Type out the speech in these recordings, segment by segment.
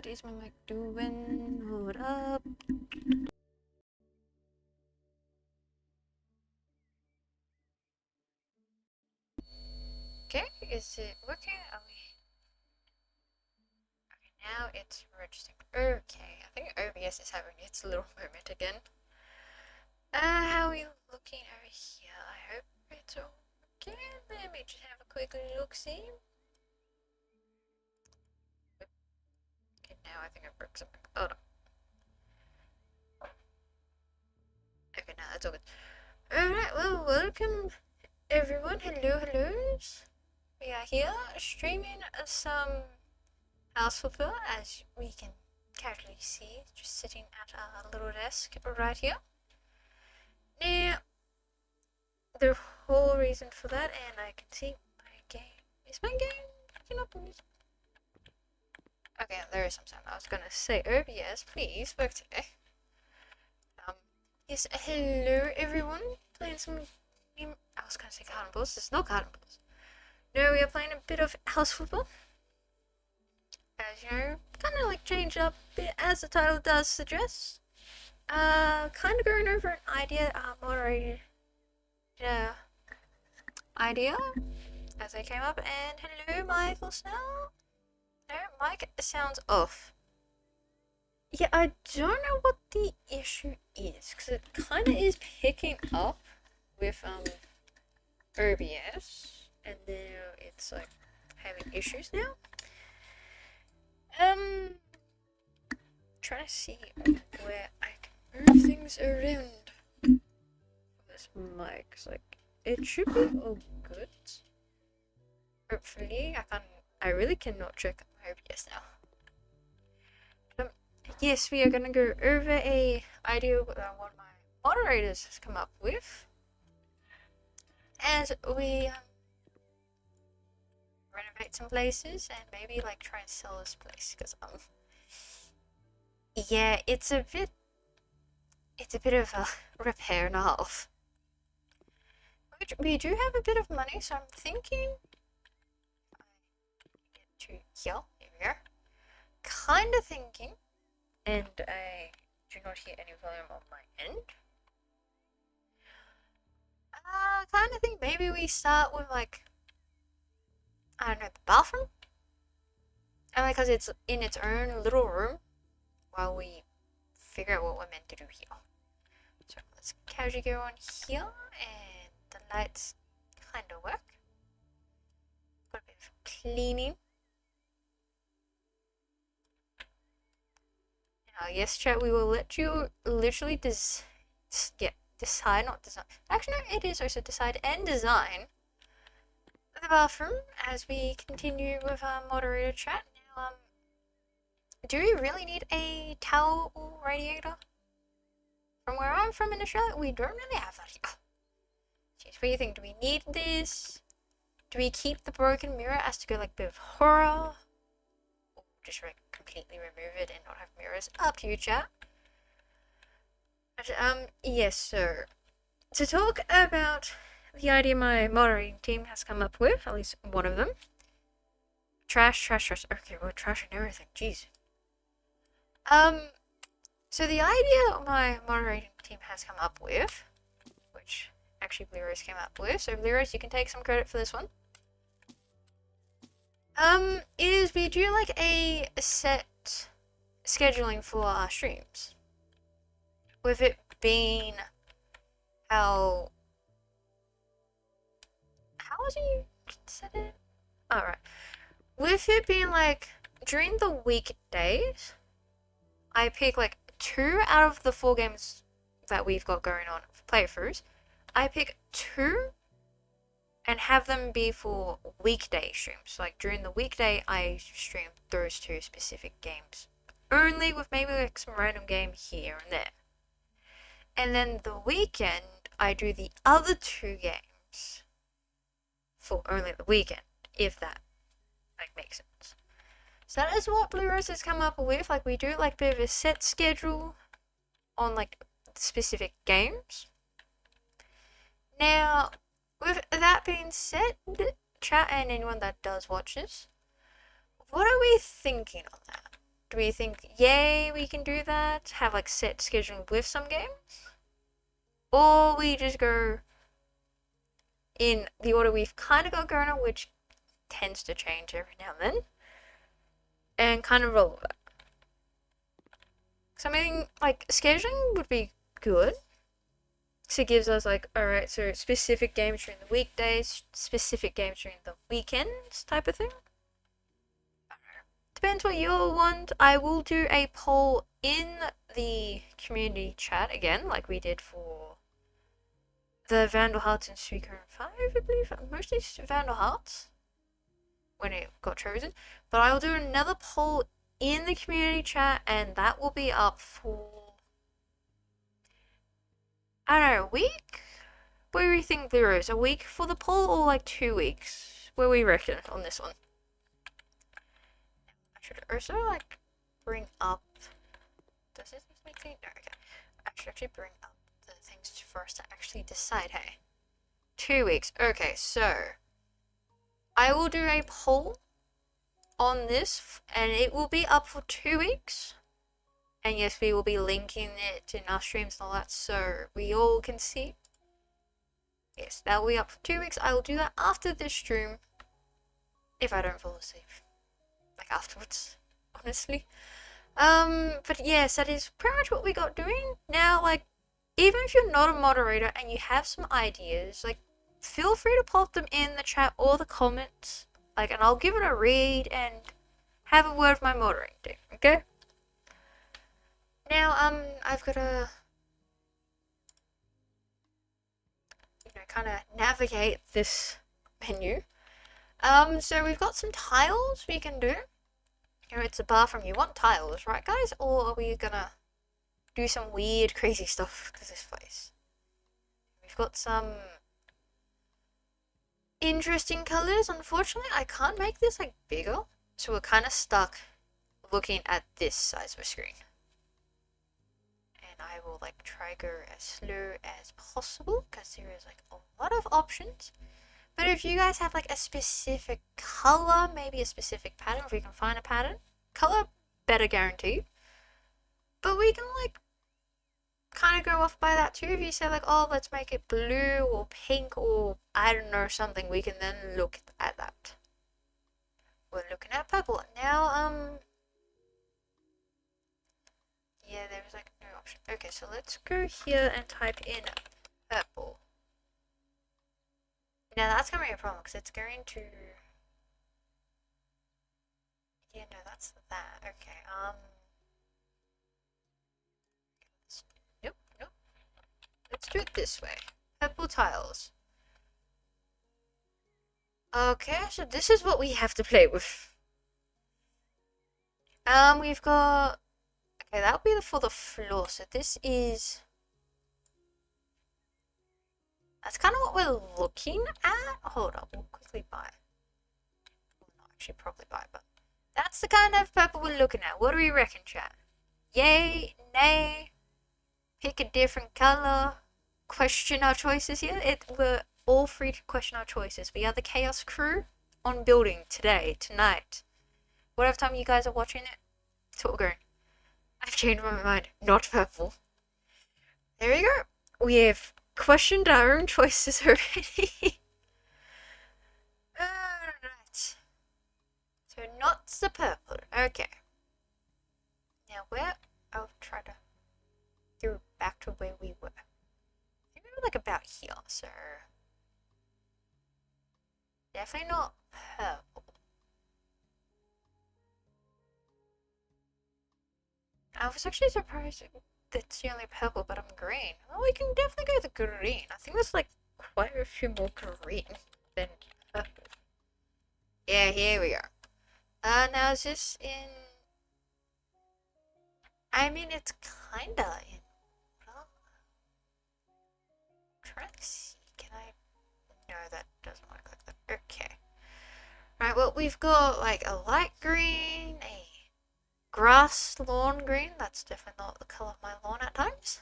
what is my mic doing? Hold up. Okay, is it working? Are we... Okay, now it's registering. Okay, I think OBS is having its little moment again. How are you looking over here? I hope it's okay. Let me just have a quick look-see. Okay, now I think I broke something. Oh no. Okay, now that's all good. Alright, well, welcome everyone. Hellos. We are here streaming some house flipper, as we can casually see, just sitting at our little desk right here. Now, the whole reason for that, and I can see my game. Is my game picking up on this? Okay, there is some sound. I was gonna say, OBS, please work today. Yes, hello everyone. Playing some game. I was gonna say garden balls. There's no garden balls. No, we are playing a bit of house football. As you know, kind of like change up a bit, as the title does suggest. Kind of going over an idea, moderated idea as I came up. And hello, Michael Snell. No, Mike sounds off. Yeah, I don't know what the issue is, because it kind of is picking up with OBS, and then it's like having issues now. Trying to see where I can move things around this mic. It's like it should be all good. Hopefully, I really cannot check my OBS now. Yes, we are gonna go over a idea that one of my moderators has come up with, as we renovate some places and maybe like try and sell this place, because yeah, it's a bit of a repair and a half. Which we do have a bit of money, so I'm thinking I get to here we are. Kind of thinking, and I do not hear any volume on my end. Kind of think maybe we start with like, I don't know, the bathroom, and because it's in its own little room, while we figure out what we're meant to do here. So let's casually go on here, and the lights kind of work. Got a bit of cleaning. Now, yes, chat, we will let you literally decide, not design. Actually, no, it is also decide and design the bathroom as we continue with our moderator chat. Now, do we really need a towel or radiator? From where I'm from in Australia, we don't really have that here. Jeez, what do you think? Do we need this? Do we keep the broken mirror as to go like a bit of horror? Or just completely remove it and not have mirrors? Up to you, chat. Yes, so to talk about the idea my moderating team has come up with, at least one of them. Trash. Okay, we're trashing everything. Jeez. So the idea my moderating team has come up with, which actually Blue Rose came up with, so Blue Rose, you can take some credit for this one. Is we do like a set scheduling for our streams. With it being how was it you said it? Alright. With it being like during the weekdays, I pick like 2 out of the 4 games that we've got going on for playthroughs. I pick 2 and have them be for weekday streams. Like during the weekday, I stream those 2 specific games only, with maybe like some random game here and there. And then the weekend, I do the other 2 games for only the weekend, if that like makes sense. So that is what Blue Rose has come up with. Like we do like a bit of a set schedule on like specific games. Now, with that being said, chat and anyone that does watch this, what are we thinking on that? Do we think, yay, we can do that? Have like set scheduling with some games? Or we just go in the order we've kind of got going on, which tends to change every now and then, and kind of roll with that. So I mean, like, scheduling would be good. So it gives us like, alright, so specific games during the weekdays, specific games during the weekends type of thing. Depends what you all want. I will do a poll in the community chat again, like we did for the Vandal Hearts in Suikoden 5, I believe. Mostly Vandal Hearts when it got chosen. But I will do another poll in the community chat, and that will be up for, I don't know, a week? What do we think there is? A week for the poll or like 2 weeks? What do we reckon on this one? I should also like bring up. Does this make sense? No, okay. I should actually bring up the things for us to actually decide, hey. 2 weeks. Okay, so I will do a poll on this, and it will be up for 2 weeks. And yes, we will be linking it in our streams and all that, so we all can see. Yes, that will be up for 2 weeks. I will do that after this stream, if I don't fall asleep. Like afterwards, honestly. But yes, that is pretty much what we got doing. Now, like, even if you're not a moderator and you have some ideas, like, feel free to pop them in the chat or the comments. Like, and I'll give it a read and have a word with my moderating team, okay? Now, I've got to, kind of navigate this menu. So we've got some tiles we can do. It's a bathroom. You want tiles, right, guys? Or are we gonna do some weird, crazy stuff to this place? We've got some interesting colors. Unfortunately, I can't make this like bigger, so we're kind of stuck looking at this size of a screen. And I will like try go as slow as possible because there is like a lot of options. But if you guys have like a specific color, maybe a specific pattern, if we can find a pattern, color better guaranteed. But we can like kind of go off by that too. If you say like, oh, let's make it blue or pink or I don't know, something, we can then look at that. We're looking at purple now. Yeah, there's like no option. Okay, so let's go here and type in purple. Now that's gonna be a problem because it's going to. Yeah, no, that's that. Okay. Nope, nope. Let's do it this way. Purple tiles. Okay, so this is what we have to play with. We've got. Okay, that'll be for the floor. So this is. That's kind of what we're looking at. Hold up, we'll quickly buy. We'll not actually probably buy, but that's the kind of purple we're looking at. What do we reckon, chat? Yay, nay, pick a different color, question our choices here. We're all free to question our choices. We are the Chaos Crew on building today, tonight. Whatever time you guys are watching it, it's what we're going. I've changed my mind. Not purple. There we go. We have questioned our own choices already. Alright. So not the purple. Okay. Now where? I'll try to go back to where we were. Maybe we're like about here, so definitely not purple. I was actually surprised that's the only purple, but I'm green. Well, we can definitely go the green. I think there's like quite a few more green than purple. Yeah, here we are. Now is this in? I mean, it's kinda in. Well, I'm trying to see. Can I? No, that doesn't want to click that. Okay. Right. Well, we've got like a light green, a grass lawn green. That's definitely not the color of my lawn at times.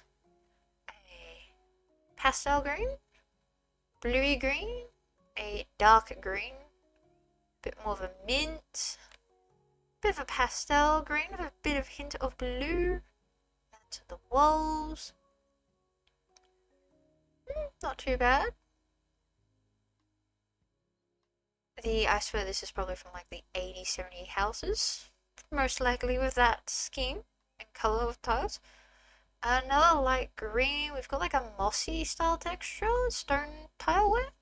A pastel green, bluey green, a dark green, bit more of a mint, Bit of a pastel green with a bit of hint of blue. To the walls. Not too bad. I swear this is probably from like the 80, 70 houses. Most likely with that scheme and colour of tiles. Another light green. We've got like a mossy style texture. Stone tileware.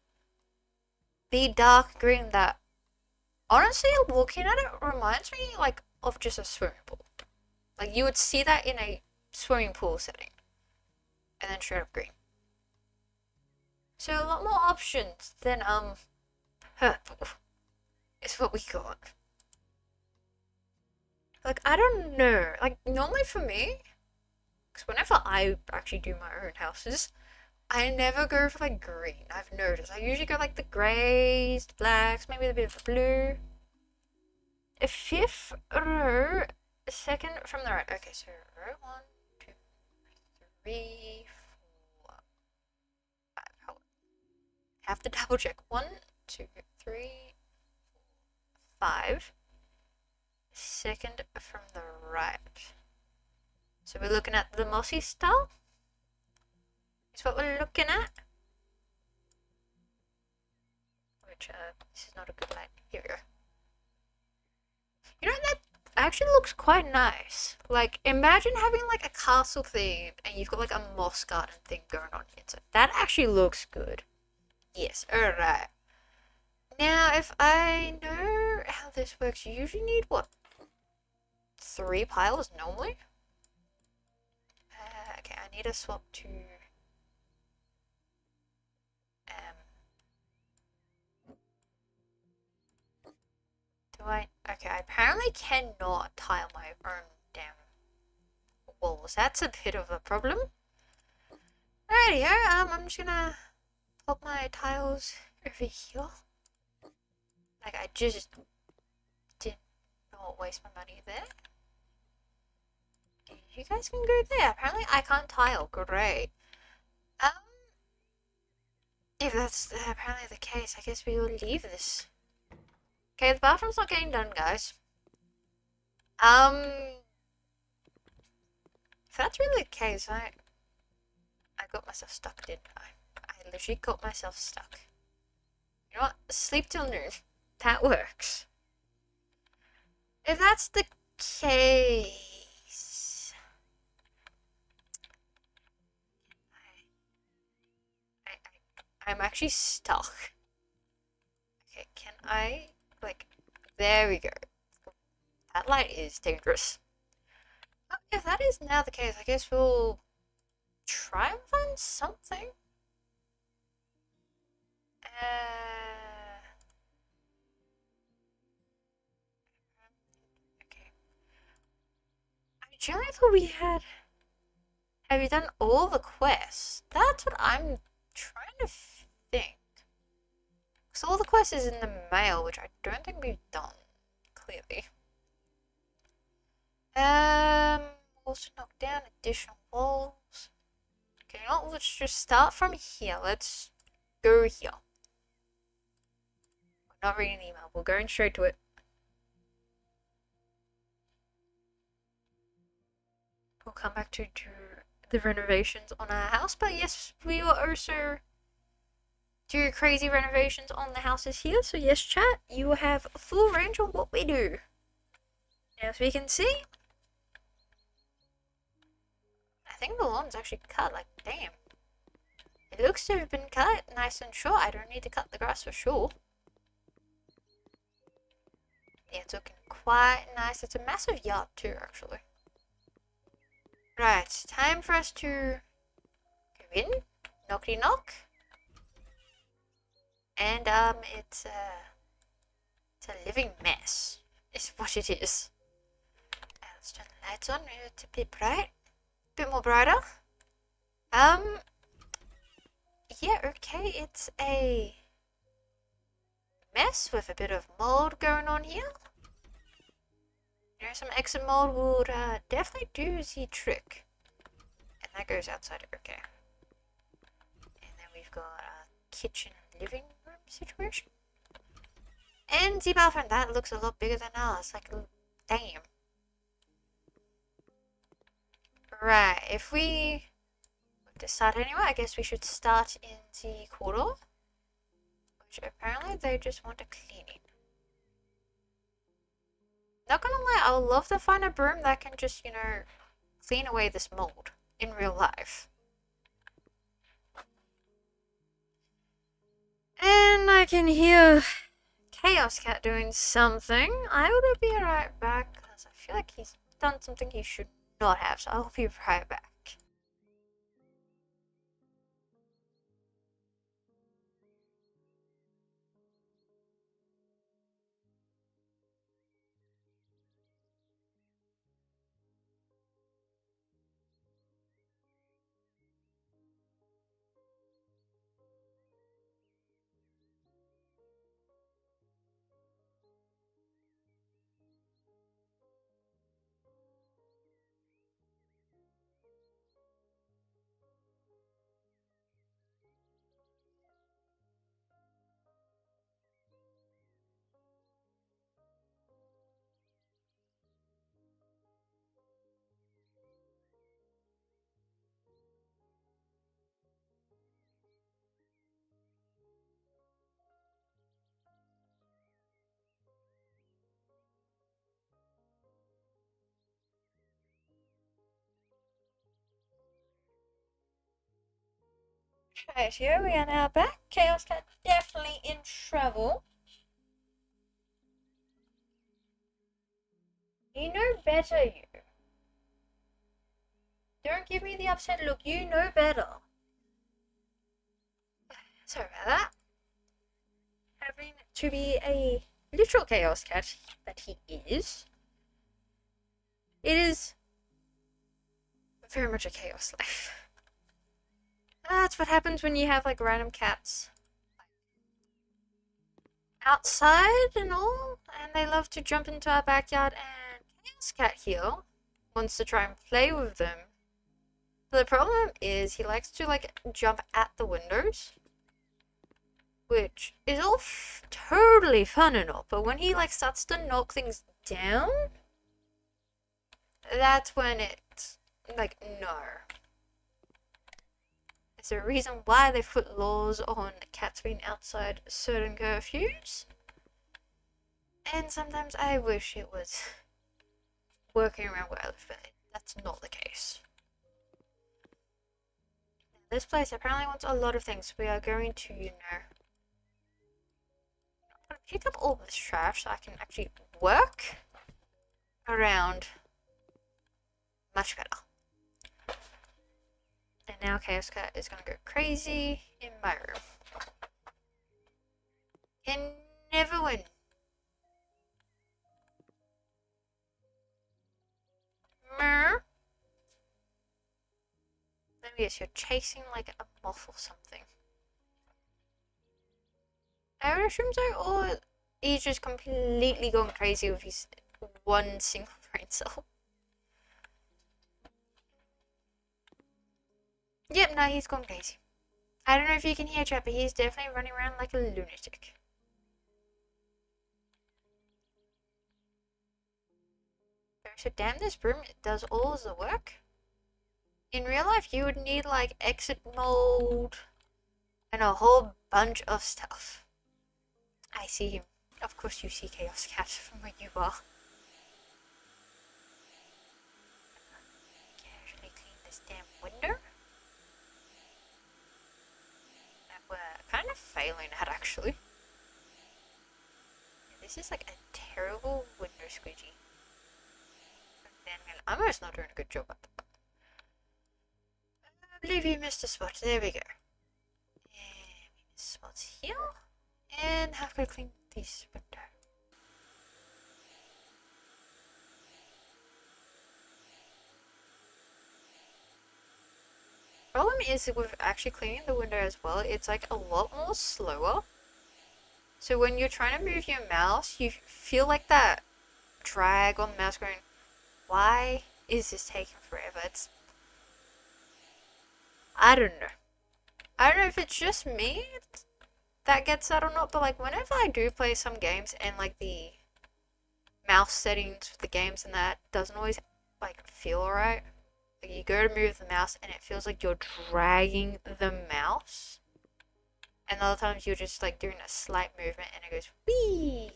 The dark green that, honestly, looking at it reminds me like of just a swimming pool. Like you would see that in a swimming pool setting. And then straight up green. So a lot more options than purple is what we got. Like I don't know. Like normally for me, because whenever I actually do my own houses, I never go for like green. I've noticed. I usually go like the greys, the blacks, maybe a bit of blue. A fifth row, second from the right. Okay, so row 1, 2, 3, 4, 5. Hold on. Have to double check. 1, 2, 3, 4, 5. Second from the right. So we're looking at the mossy style. Is what we're looking at. Which this is not a good light. Here we go. You know, that actually looks quite nice. Like, imagine having like a castle theme and you've got like a moss garden thing going on here. So that actually looks good. Yes, alright. Now, if I know how this works, you usually need what? 3 piles normally? Okay, I need to swap to okay, I apparently cannot tile my own damn walls. That's a bit of a problem. Alrighty, I'm just gonna pop my tiles over here. Like, I just did not waste my money there. You guys can go there. Apparently I can't tile. Great. If that's apparently the case, I guess we will leave this. Okay, the bathroom's not getting done, guys. If that's really the case, I got myself stuck, didn't I? I literally got myself stuck. You know what? Sleep till noon. That works. If that's the case... I'm actually stuck. Okay, can I... Like, there we go. That light is dangerous. If that is now the case, I guess we'll try and find something. Okay. I generally thought we had... Have you done all the quests? That's what I'm trying to think. Because all the quests is in the mail, which I don't think we've done, clearly. Also knock down additional walls. Okay, you know what? Let's just start from here. Let's go here. We're not reading the email. We're going straight to it. We'll come back to the renovations on our house. But yes, we will also do crazy renovations on the houses here. So yes, chat, you will have a full range on what we do. As we can see, I think the lawn's actually cut, like, damn. It looks to have been cut nice and short. I don't need to cut the grass for sure. Yeah, it's looking quite nice. It's a massive yard too, actually. Right, time for us to go in. Knockety knock. And, it's a living mess. Is what it is. Let's turn the lights on. It's a bit bright. Bit more brighter. Yeah, okay, it's a mess with a bit of mold going on here. You know, some exit mold would definitely do the trick. And that goes outside, okay. And then we've got a kitchen living room situation. And the bathroom, that looks a lot bigger than ours. Like, Damn. Right, if we to start anyway, I guess we should start in the corridor, which apparently they just want a cleaning. Not gonna lie, I would love to find a broom that can just, you know, clean away this mold in real life. And I can hear Chaos Cat doing something. I will be right back because I feel like he's done something he should not have, so I'll be right back. Right, here we are now back. Chaos Cat definitely in trouble. You know better, you. Don't give me the upset look, you know better. Sorry about that. Having to be a literal Chaos Cat that he is, it is very much a chaos life. That's what happens when you have like random cats outside and all, and they love to jump into our backyard, and Chaos Cat here wants to try and play with them. But the problem is he likes to like jump at the windows, which is all totally fun and all, but when he like starts to knock things down, that's when it's like, no. There's a reason why they put laws on cats being outside certain curfews. And sometimes I wish it was working around where I live, but that's not the case. This place apparently wants a lot of things. We are going to, you know, pick up all this trash so I can actually work around much better. And now Chaos Cat is gonna go crazy in my room. Can never win. Mer? Let me guess, you're chasing like a moth or something. I would assume so, or he's just completely gone crazy with his one single brain cell. Yep, no, he's gone crazy. I don't know if you can hear chat, but he's definitely running around like a lunatic. So damn, this broom does all the work. In real life, you would need like exit mold and a whole bunch of stuff. I see him. Of course you see Chaos Cat from where you are. Casually clean this damn window. That we're kind of failing at, actually. This is like a terrible window squeegee. I'm almost not doing a good job at that. I believe you missed a spot. There we go. And we missed spots here. And have to clean this window. Problem is with actually cleaning the window as well, it's like a lot more slower. So when you're trying to move your mouse, you feel like that drag on the mouse going, why is this taking forever? It's, I don't know. I don't know if it's just me that gets that or not, but like whenever I do play some games and like the mouse settings for the games and that doesn't always like feel alright. Like you go to move the mouse and it feels like you're dragging the mouse. And other times you're just like doing a slight movement and it goes wee.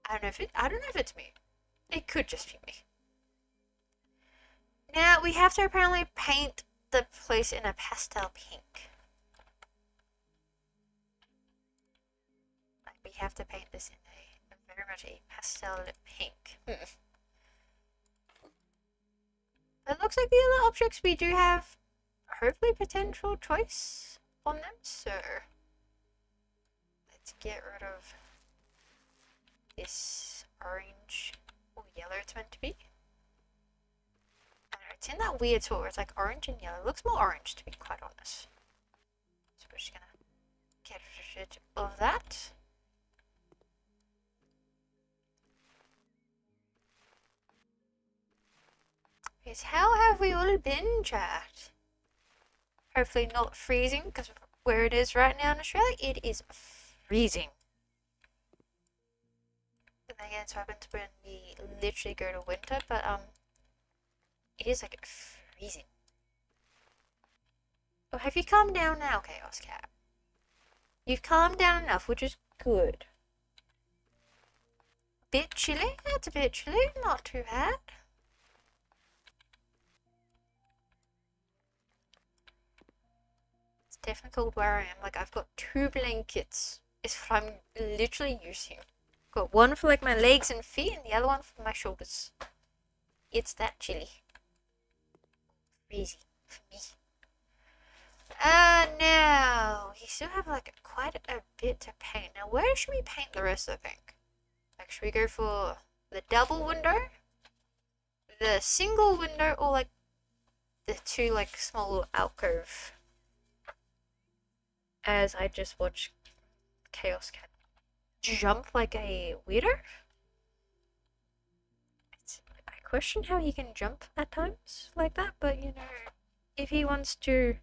I don't know if it's me. It could just be me. Now we have to apparently paint the place in a pastel pink. Like we have to paint this in a very much a pastel pink. It looks like the other objects we do have hopefully potential choice on them, so let's get rid of this orange or yellow it's meant to be. I don't know, it's in that weird sort where it's like orange and yellow. It looks more orange to be quite honest. So we're just gonna get rid of that. Is how have we all been, chat? Hopefully not freezing, because where it is right now in Australia, it is freezing. And again, it happens when we literally go to winter, but it is like freezing. Oh, have you calmed down now, Chaos Cat? You've calmed down enough, which is good. Bit chilly? That's a bit chilly, not too bad. It's definitely cold where I am. Like, I've got 2 blankets. Is what I'm literally using. Got one for like my legs and feet, and the other one for my shoulders. It's that chilly. Crazy for me. Now you still have like quite a bit to paint. Now, where should we paint the rest of the pink? Like, should we go for the double window, the single window, or like the 2 like small little alcove? As I just watched Chaos Cat jump like a weirdo. I question how he can jump at times like that, but you know, if he wants to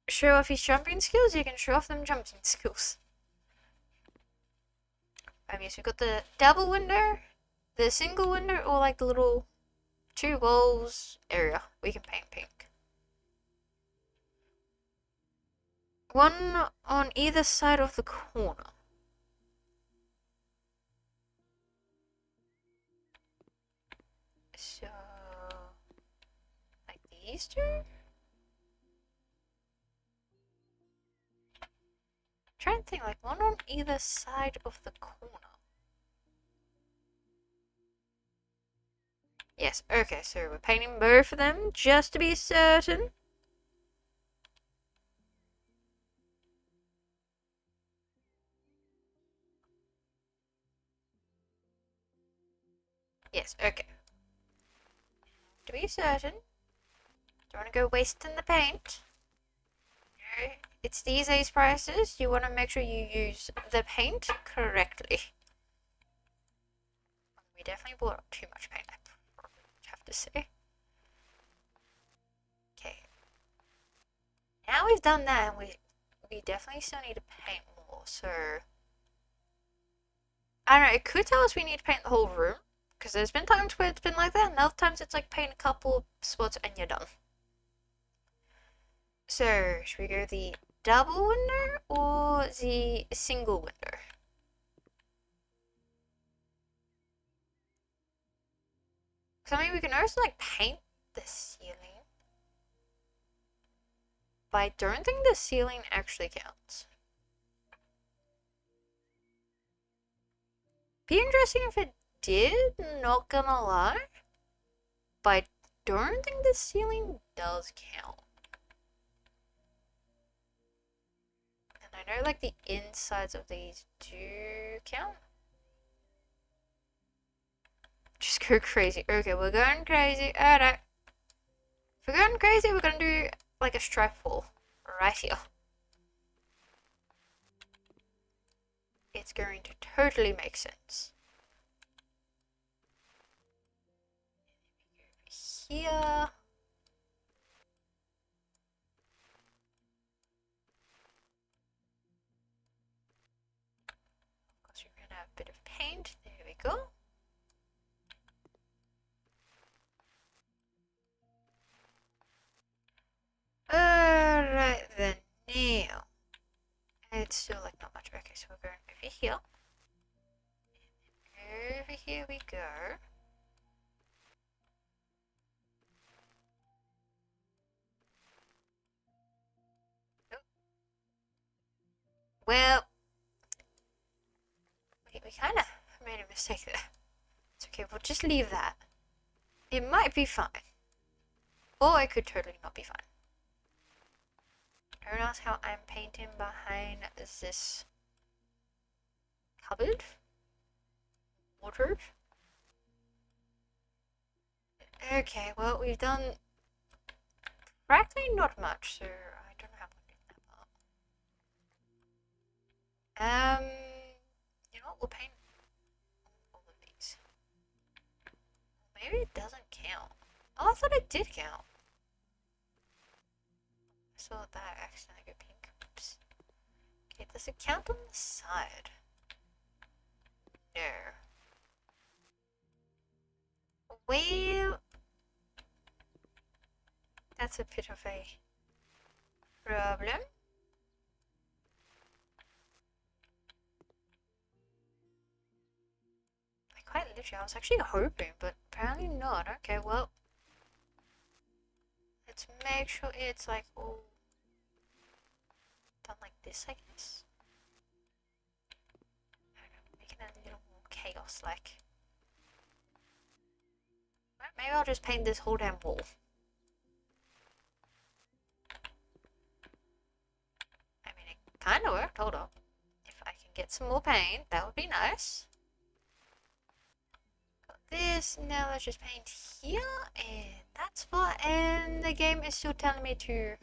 show off his jumping skills, he can show off them jumping skills. So we've got the double window, the single window, or like the little 2 walls area we can paint pink. One on either side of the corner. So, like these 2? Trying to think, like one on either side of the corner. Yes, okay, so we're painting both of them just to be certain. Yes, okay. To be certain. Don't want to go wasting the paint. No, it's these Ace prices. You want to make sure you use the paint correctly. We definitely bought up too much paint, I have to say. Okay. Now we've done that, and we definitely still need to paint more, so I don't know, it could tell us we need to paint the whole room, because there's been times where it's been like that, and other times it's like paint a couple spots and you're done. So, should we go the double window or the single window? Because I mean, we can also like paint the ceiling. But I don't think the ceiling actually counts. Be interesting if it did, not gonna lie. But I don't think the ceiling does count. And I know like the insides of these do count. Just go crazy. Okay, we're going crazy. Alright. If we're going crazy, we're gonna do like a stripe wall right here. It's going to totally make sense. Here. Of course, we have a bit of paint. There we go. Alright then, now. It's still like not much. Okay, so we're going over here. Over here we go. Oh. Well, we kind of made a mistake there. It's okay, we'll just leave that. It might be fine. Or it could totally not be fine. Don't ask how I'm painting behind this cupboard. Wardrobe. Okay, well, we've done practically not much, so I don't know how I'm going to do that part. You know what, we'll paint all of these. Maybe it doesn't count. Oh, I thought it did count. I saw that accidentally go pink. Oops. Okay, does it count on the side? No. Well, that's a bit of a problem. Quite literally, I was actually hoping, but apparently not. Okay, well, let's make sure it's like all done like this, I guess. I don't know, making it a little more chaos like. Well, maybe I'll just paint this whole damn wall. I mean, it kind of worked. Hold on. If I can get some more paint, that would be nice. This, now let's just paint here and that spot, and the game is still telling me to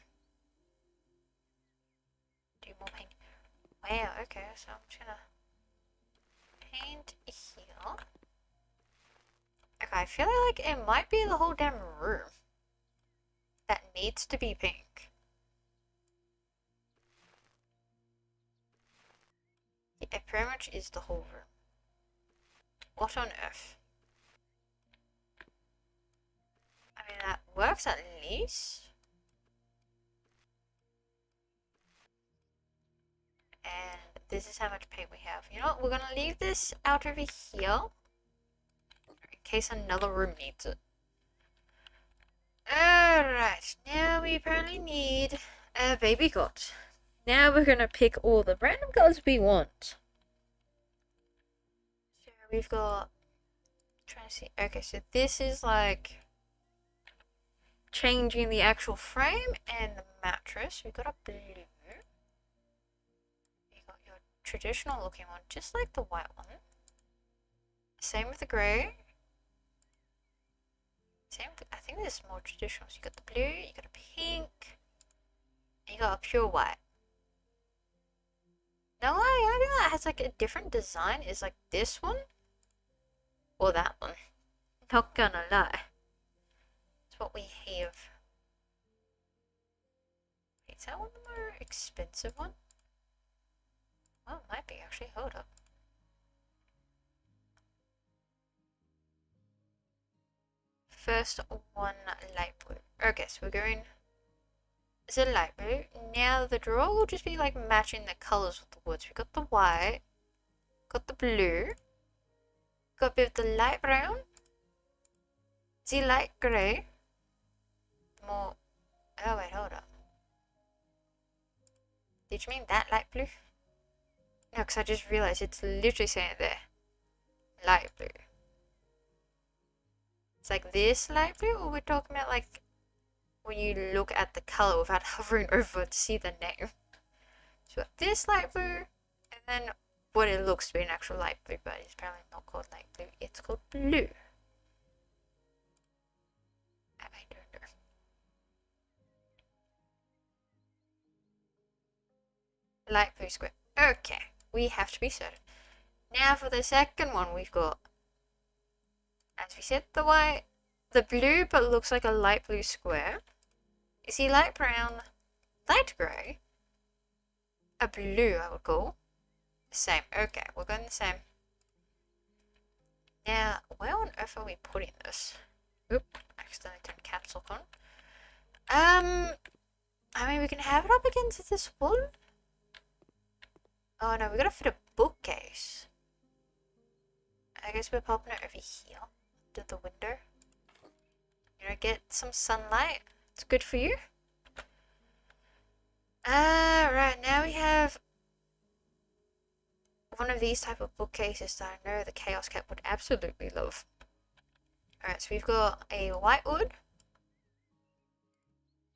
do more paint. Wow, okay, so I'm just gonna paint here. Okay, I feel like it might be the whole damn room that needs to be pink. Yeah, it pretty much is the whole room. What on earth? I mean, that works at least. And this is how much paint we have. You know what? We're gonna leave this out over here in case another room needs it. Alright, now we apparently need a baby goat. Now we're gonna pick all the random colors we want. So we've got, trying to see, okay, so this is like changing the actual frame and the mattress. We got a blue. You got your traditional looking one, just like the white one. Same with the grey. Same with, I think this is more traditional. So you got the blue, you got a pink, and you got a pure white. No, I think that has like a different design. Is like this one or that one. Not gonna lie. What we have. Is that one the more expensive one? Well, it might be actually. Hold up. First one, light blue. Okay, so we're going. Is it light blue? Now the drawer will just be like matching the colors with the woods. We got the white, got the blue, got a bit of the light brown, the light grey. More. Oh wait, hold up. Did you mean that light blue? No, because I just realized it's literally saying there. Light blue. It's like this light blue, or we're talking about like when you look at the color without hovering over to see the name. So we got this light blue, and then what it looks to be an actual light blue, but it's apparently not called light blue. It's called blue. I don't know. Light blue square. Okay, we have to be certain. Now for the second one, we've got, as we said, the white, the blue, but looks like a light blue square. You see light brown, light grey, a blue I would call. The same. Okay, we're going the same. Now, where on earth are we putting this? Oop, accidentally turned caps lock on. I mean, we can have it up against this wall. Oh no, we gotta fit a bookcase. I guess we're popping it over here to the window. You know, get some sunlight. It's good for you. Right, now we have one of these type of bookcases that I know the Chaos Cat would absolutely love. Alright, so we've got a white wood,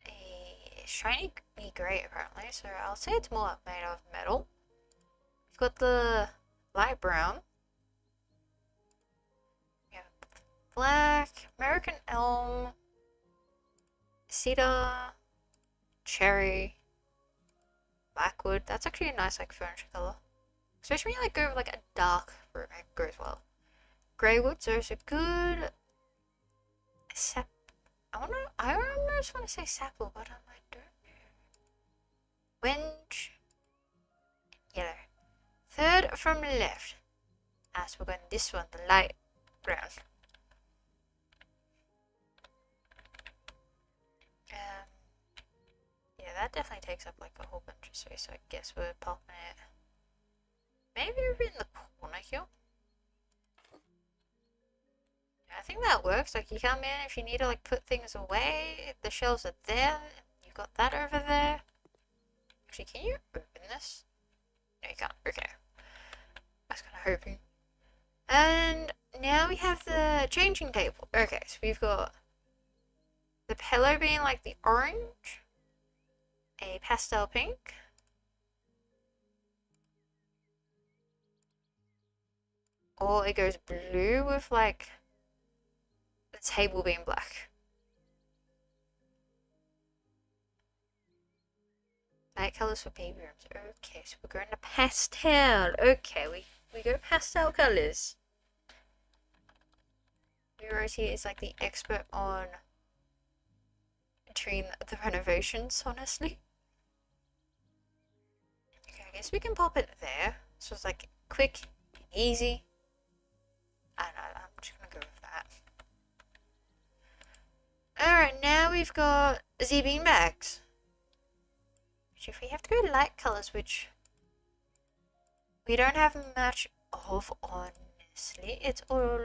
a shiny grey apparently, so I'll say it's more made of metal. We've got the light brown. We have black, American elm, cedar, cherry, blackwood. That's actually a nice like furniture color. Especially when you like go with like a dark room, it goes well. Grey wood's also good. Sap. I almost want to say sapple, but I don't know. Wenge. Yellow. Third from left. As we're going this one, the light brown. Yeah, that definitely takes up like a whole bunch of space, so I guess we're popping it. Maybe over in the corner here. I think that works. Like, you come in if you need to like put things away. The shelves are there. You got that over there. Actually, can you open this? No, you can't. Okay. I was kind of hoping. And now we have the changing table. Okay, so we've got the pillow being like the orange, a pastel pink, or it goes blue with like the table being black. Light colors for baby rooms. Okay, so we're going to pastel. Okay, we go pastel colors. Rose here is like the expert on doing the renovations, honestly. Okay, I guess we can pop it there. So it's like quick and easy. I don't know, I'm just gonna go with that. Alright, now we've got the beanbags. Which if we have to go light colors, which we don't have much of, honestly. It's all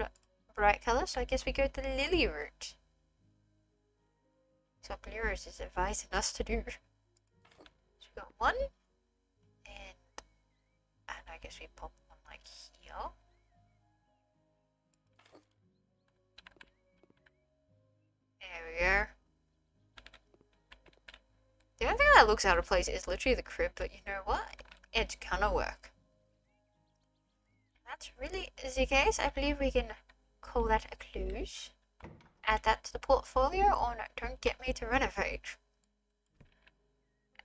bright colors, so I guess we go to the lily route. So Blue Rose is advising us to do. So we got one, and I guess we pop one like here. There we go. The only thing that looks out of place is literally the crib, but you know what? It's gonna work. That's really the case. I believe we can call that a close. Add that to the portfolio on Don't Get Me to Renovate.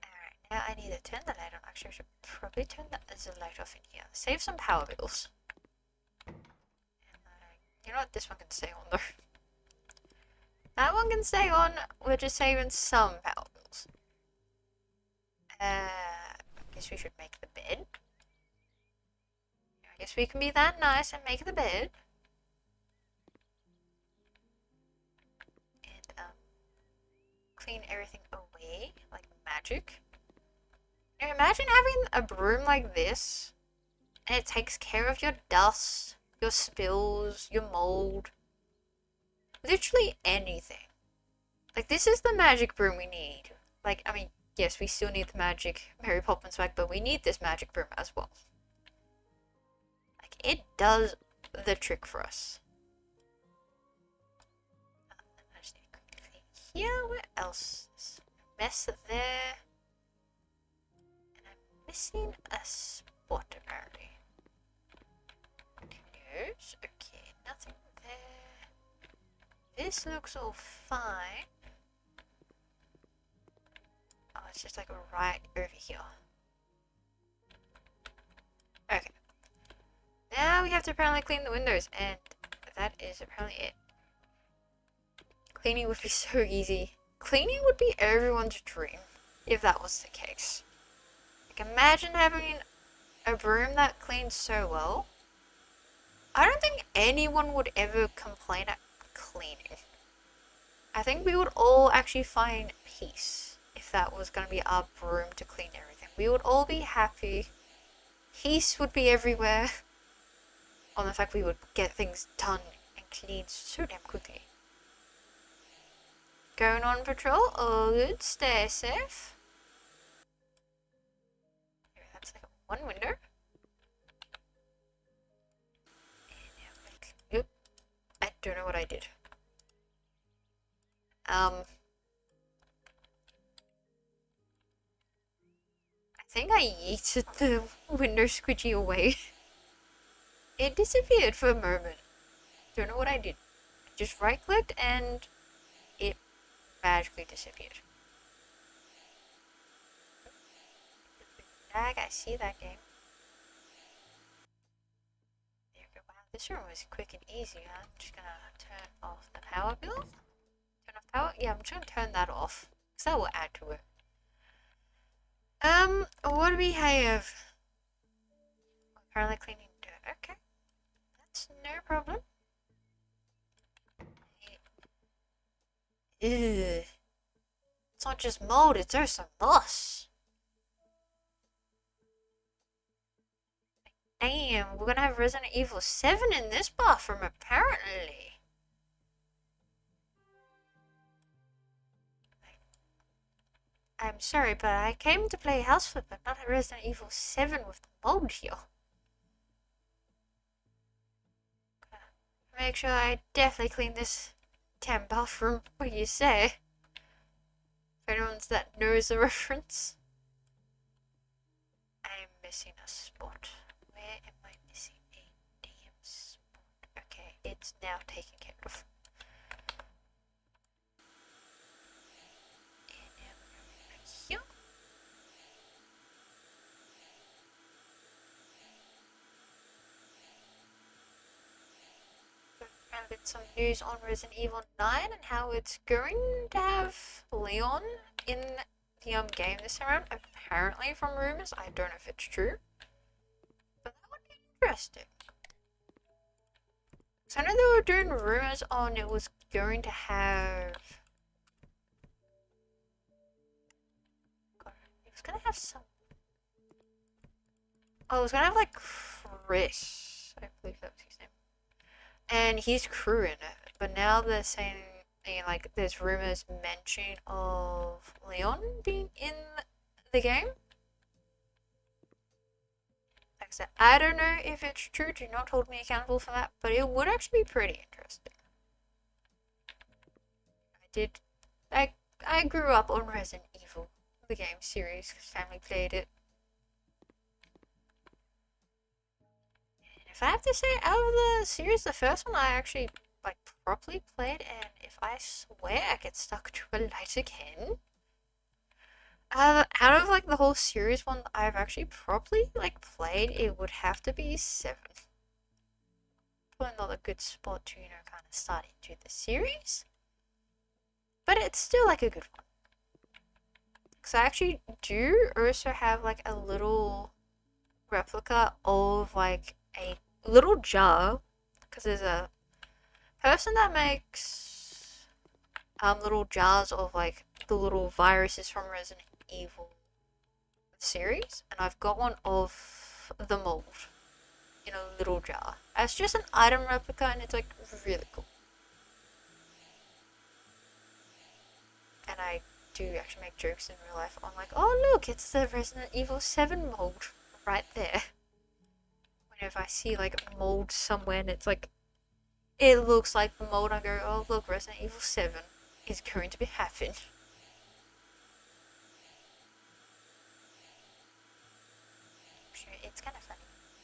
Alright, now I need to turn the light on. Actually, I should probably turn the light off in here. Save some power bills. And, you know what? This one can stay on though. That one can stay on. We're just saving some power bills. I guess we should make the bed. I guess we can be that nice and make the bed. Clean everything away like magic. Now imagine having a broom like this and it takes care of your dust, your spills, your mold, literally anything. Like, this is the magic broom we need. Like, I mean, yes, we still need the magic Mary Poppins swag, but we need this magic broom as well. Like, it does the trick for us. Yeah, where else? Mess there. And I'm missing a spot apparently. Continues. Okay, nothing there. This looks all fine. Oh, it's just like right over here. Okay. Now we have to apparently clean the windows, and that is apparently it. Cleaning would be so easy. Cleaning would be everyone's dream, if that was the case. Like, imagine having a broom that cleans so well. I don't think anyone would ever complain at cleaning. I think we would all actually find peace if that was going to be our broom to clean everything. We would all be happy. Peace would be everywhere. On the fact we would get things done and cleaned so damn quickly. Going on patrol, all good, stay safe. Maybe that's like one window. Yep. I don't know what I did. I think I yeeted the window squidgy away. It disappeared for a moment. Don't know what I did. I just right clicked and it magically disappeared. Dag, I see that game. There we go. Wow, this room was quick and easy. I'm just gonna turn off the power bill. Turn off power? Yeah, I'm just gonna turn that off. Because that will add to it. What do we have? Apparently cleaning dirt. Okay. That's no problem. Ugh. It's not just mold, it's also moss. Damn, we're gonna have Resident Evil 7 in this bathroom, apparently. I'm sorry, but I came to play House Flipper, not Resident Evil 7 with the mold here. Make sure I definitely clean this damn bathroom. What do you say? For anyone that knows the reference. I'm missing a spot. Where am I missing a damn spot? Okay, it's now taken care of. And now we're going here. A bit some news on Resident Evil 9 and how it's going to have Leon in the game this around. Apparently, from rumors, I don't know if it's true, but that would be interesting. So I know they were doing rumors on it was going to have. God, it was gonna have some. Oh, it was gonna have like Chris. I believe that was his name. And he's crew in it, but now they're saying like there's rumors mention of Leon being in the game. Like I said, I don't know if it's true. Do not hold me accountable for that, but it would actually be pretty interesting. I grew up on Resident Evil, the game series, because family played it. If I have to say, out of the series, the first one I actually like properly played, and if I swear I get stuck to a light again. Out of like the whole series one that I've actually properly like played, it would have to be 7. Probably not a good spot to, kind of start into the series. But it's still like a good one. Because I actually do also have like a little replica of like a little jar, because there's a person that makes little jars of like the little viruses from Resident Evil series, and I've got one of the mold in a little jar. It's just an item replica and it's like really cool. And I do actually make jokes in real life on like, oh look, it's the Resident Evil 7 mold right there. Whenever I see like mold somewhere and it's like, it looks like the mold, I go, oh look, Resident Evil 7 is going to be happening. It's kind of funny.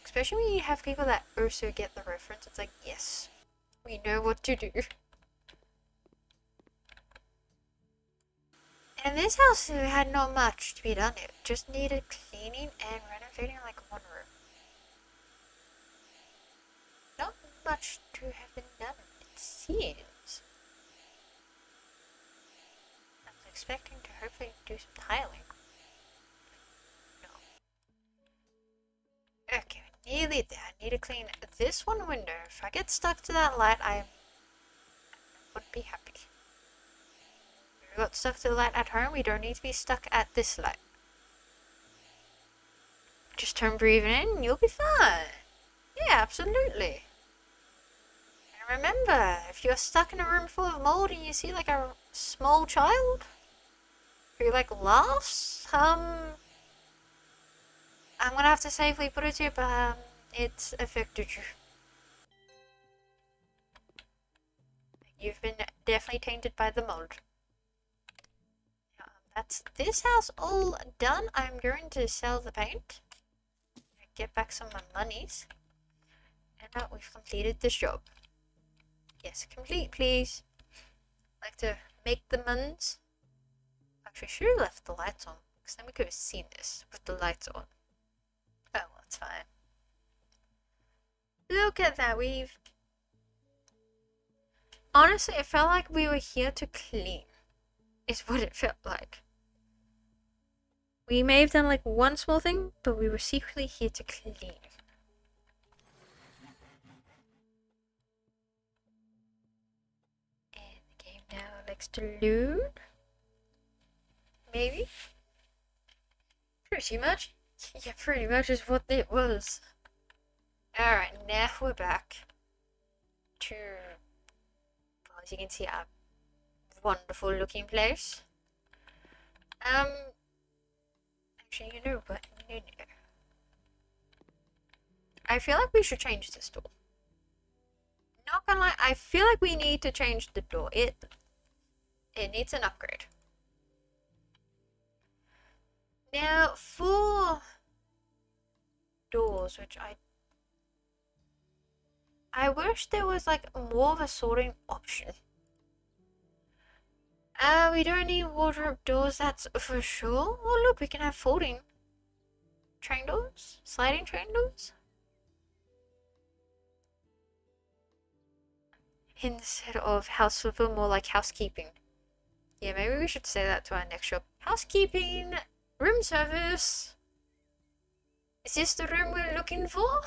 Especially when you have people that also get the reference, it's like, yes, we know what to do. And this house had not much to be done. It just needed cleaning and renovating like one room. Not much to have been done, it seems. I was expecting to hopefully do some tiling. No. Okay, nearly there, need to clean this one window. If I get stuck to that light, I wouldn't be happy. If we got stuck to the light at home, we don't need to be stuck at this light. Just turn breathing in and you'll be fine. Yeah, absolutely. And remember, if you're stuck in a room full of mold and you see like a small child who like laughs, I'm gonna have to safely put it to you, but it's affected you. You've been definitely tainted by the mold. That's this house all done. I'm going to sell the paint. Get back some of my monies. And now we've completed this job. Yes, complete please. Like to make the muns. Actually, I should have left the lights on, because then we could have seen this with the lights on. Oh, well, that's fine. Look at that, we've... Honestly, it felt like we were here to clean. Is what it felt like. We may have done like one small thing, but we were secretly here to clean. And the game now likes to load. Maybe? Pretty much. Yeah, pretty much is what it was. Alright, now we're back to, well, as you can see, our wonderful looking place. Actually, you know what? No. I feel like we should change this door. Not gonna lie, I feel like we need to change the door. It needs an upgrade. Now, for doors, which I wish there was like more of a sorting option. We don't need wardrobe doors, that's for sure. Oh look, we can have folding train doors, sliding train doors. Instead of house flipper, more like housekeeping. Yeah, maybe we should say that to our next shop. Housekeeping, room service. Is this the room we're looking for?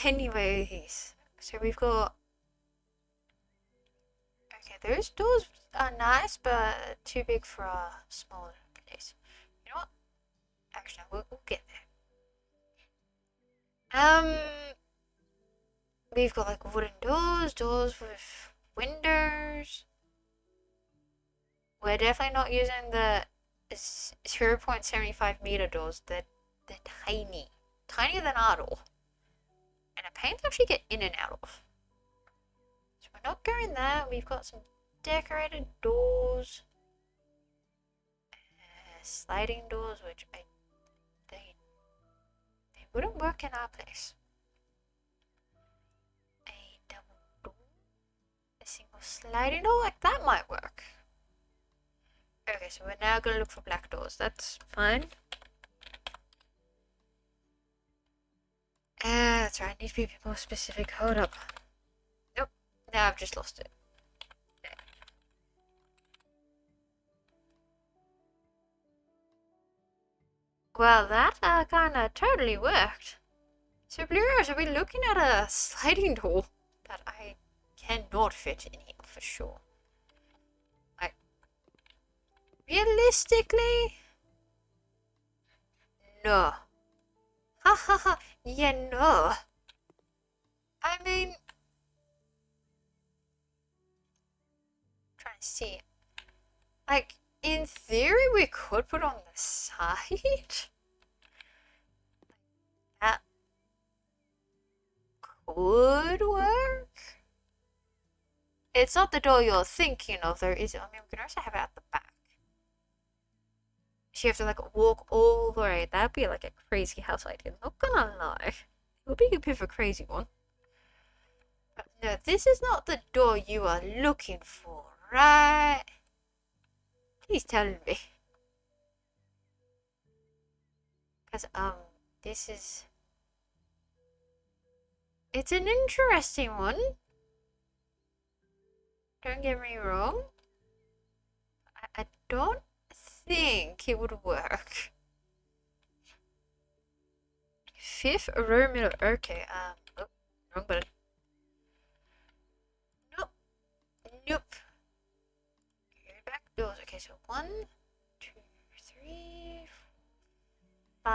Anyways, so we've got... Okay, those doors are nice, but too big for a small place. You know what? Actually, we'll get there. We've got like wooden doors, doors with windows. We're definitely not using the 0.75 meter doors. They're tiny. Tinier than our door. And a paint to actually get in and out of. So we're not going there. We've got some decorated doors. Sliding doors, which they wouldn't work in our place. A double door. A single sliding door, like that might work. Okay, so we're now gonna look for black doors. That's fine. That's right, I need to be a bit more specific. Hold up. Nope, now I've just lost it. Okay. Well, that kinda totally worked. So, Bluers, are we looking at a sliding door that I cannot fit in here for sure? Like, realistically? No. Ha ha ha. Yeah, no. I mean, trying to see. Like, in theory, we could put on the side. That could work. It's not the door you're thinking of, though, is it? I mean, we can also have it at the back. So you have to like walk all the way. That'd be like a crazy house idea. Not gonna lie, it would be a bit of a crazy one. But no, this is not the door you are looking for, right? Please tell me. Because this is... It's an interesting one. Don't get me wrong. I don't think it would work. fifth row middle. Okay, oh, wrong button. Nope. Nope. Go back doors. Okay, so 1, 2, 3, 5.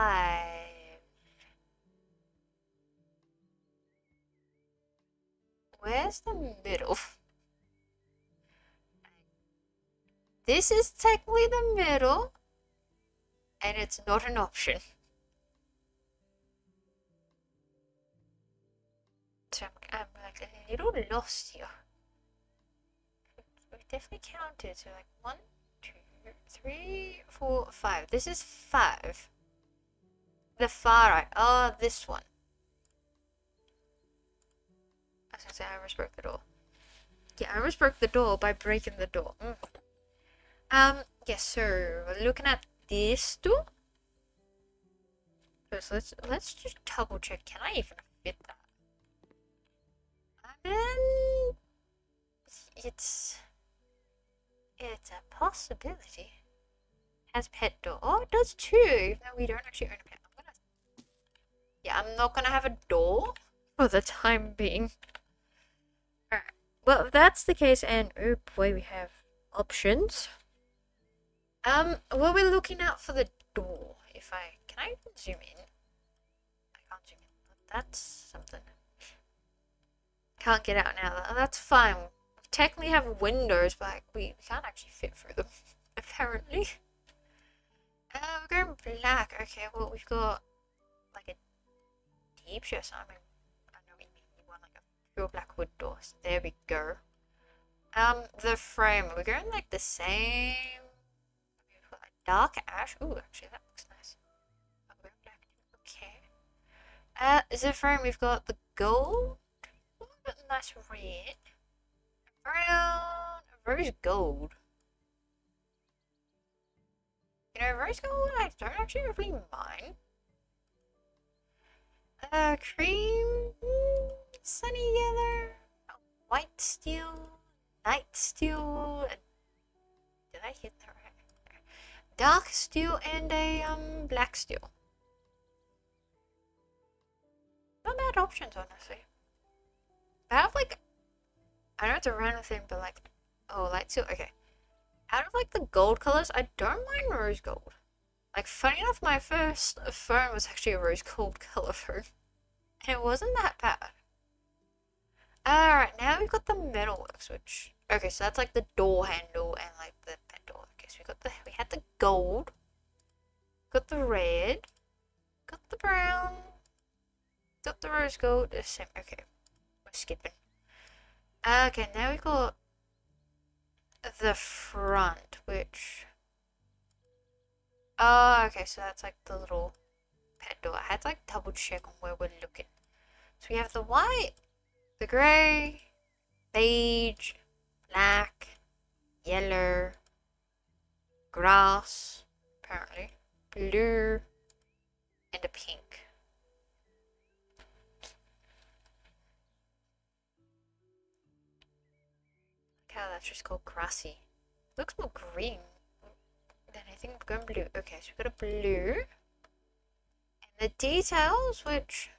Where's the middle? This is technically the middle, and it's not an option. So I'm like a little lost here. We definitely counted. So like 1, 2, 3, 4, 5. This is 5. The far right. Oh, this one. I was gonna say I almost broke the door. Yeah, I almost broke the door by breaking the door. Yes, so we're looking at this door. So let's just double check. Can I even fit that? And it's a possibility. Has pet door. Oh, it does too. Even though we don't actually own a pet. I'm not gonna have a door for the time being. Alright. Well, if that's the case, and oh boy, we have options. What we're looking out for the door. Can I even zoom in? I can't zoom in. That's something. Can't get out now. That's fine. We technically have windows, but we can't actually fit through them. Apparently. We're going black. Okay, well we've got like a deep chest. I know we want like a pure black wood door. So there we go. The frame. We're going like the same. We've got like dark ash. Ooh, actually that looks nice. Oh, we're going black. Okay. The frame. We've got the gold. Nice red, brown, rose gold. You know, rose gold I don't actually really mind. Cream, sunny yellow, white steel, night steel. Did I hit that right? Dark steel and a black steel. Not bad options, honestly. I have like, I know it's a random thing, but like, oh, light steel, okay. Out of like the gold colors, I don't mind rose gold. Like, funny enough, my first phone was actually a rose gold color phone. And it wasn't that bad. Alright, now we've got the metalworks, which, okay, so that's like the door handle and like the pet door. Okay, so we had the gold, got the red, got the brown, got the rose gold, the same, okay. Skipping. Okay, now we got the front, which. Oh, okay, so that's like the little pet door. I had to like double check on where we're looking. So we have the white, the grey, beige, black, yellow, grass, apparently, blue, and a pink. Oh, that's just called grassy. Looks more green than I think we're going blue. Okay, so we've got a blue. And the details, which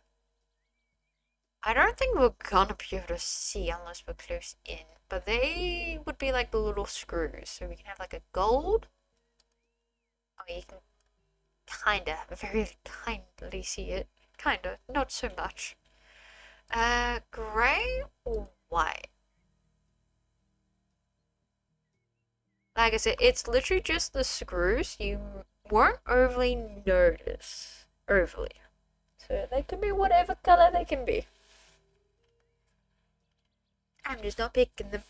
I don't think we're gonna be able to see unless we're close in. But they would be like the little screws. So we can have like a gold. Oh, you can kinda, very kindly see it. Kinda, not so much. Grey or white? Like I said, it's literally just the screws. You won't overly notice. Overly. So they can be whatever color they can be. I'm just not picking them.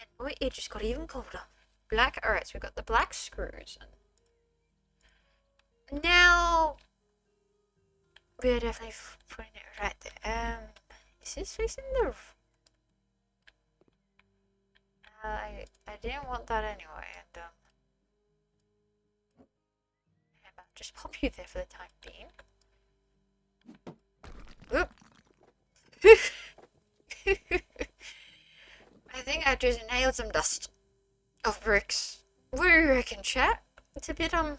And boy, it just got even colder. Black, alright, so we've got the black screws. Now, we're definitely putting it right there. Is this facing the... I didn't want that anyway, and I'll just pop you there for the time being. Oop. I think I just nailed some dust of bricks. What do you reckon, chat? It's a bit And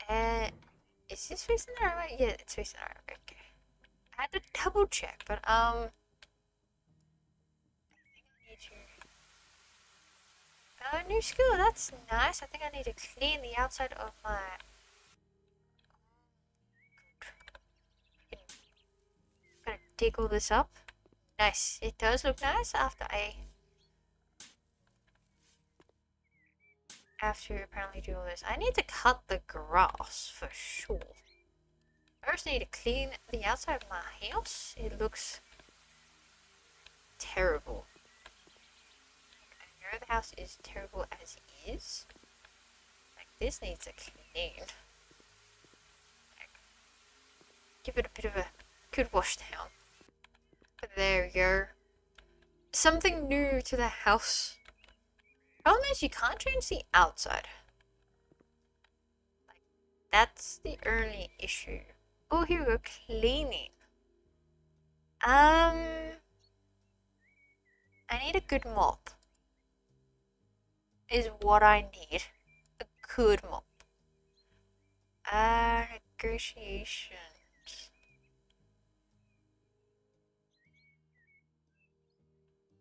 Is this facing the right way? Yeah, it's facing the right way. Okay. I had to double check, but I think I need to. Oh, new skill. That's nice. I think I need to clean the outside of my. Gotta dig all this up. Nice. It does look nice after apparently do all this. I need to cut the grass for sure. I first need to clean the outside of my house. It looks terrible. I know the house is terrible as is. Like, this needs a clean. Like, give it a bit of a good wash down. But there we go. Something new to the house. Problem is you can't change the outside. Like, that's the only issue. Oh, here we go, cleaning. I need a good mop. Is what I need. A good mop. Negotiations.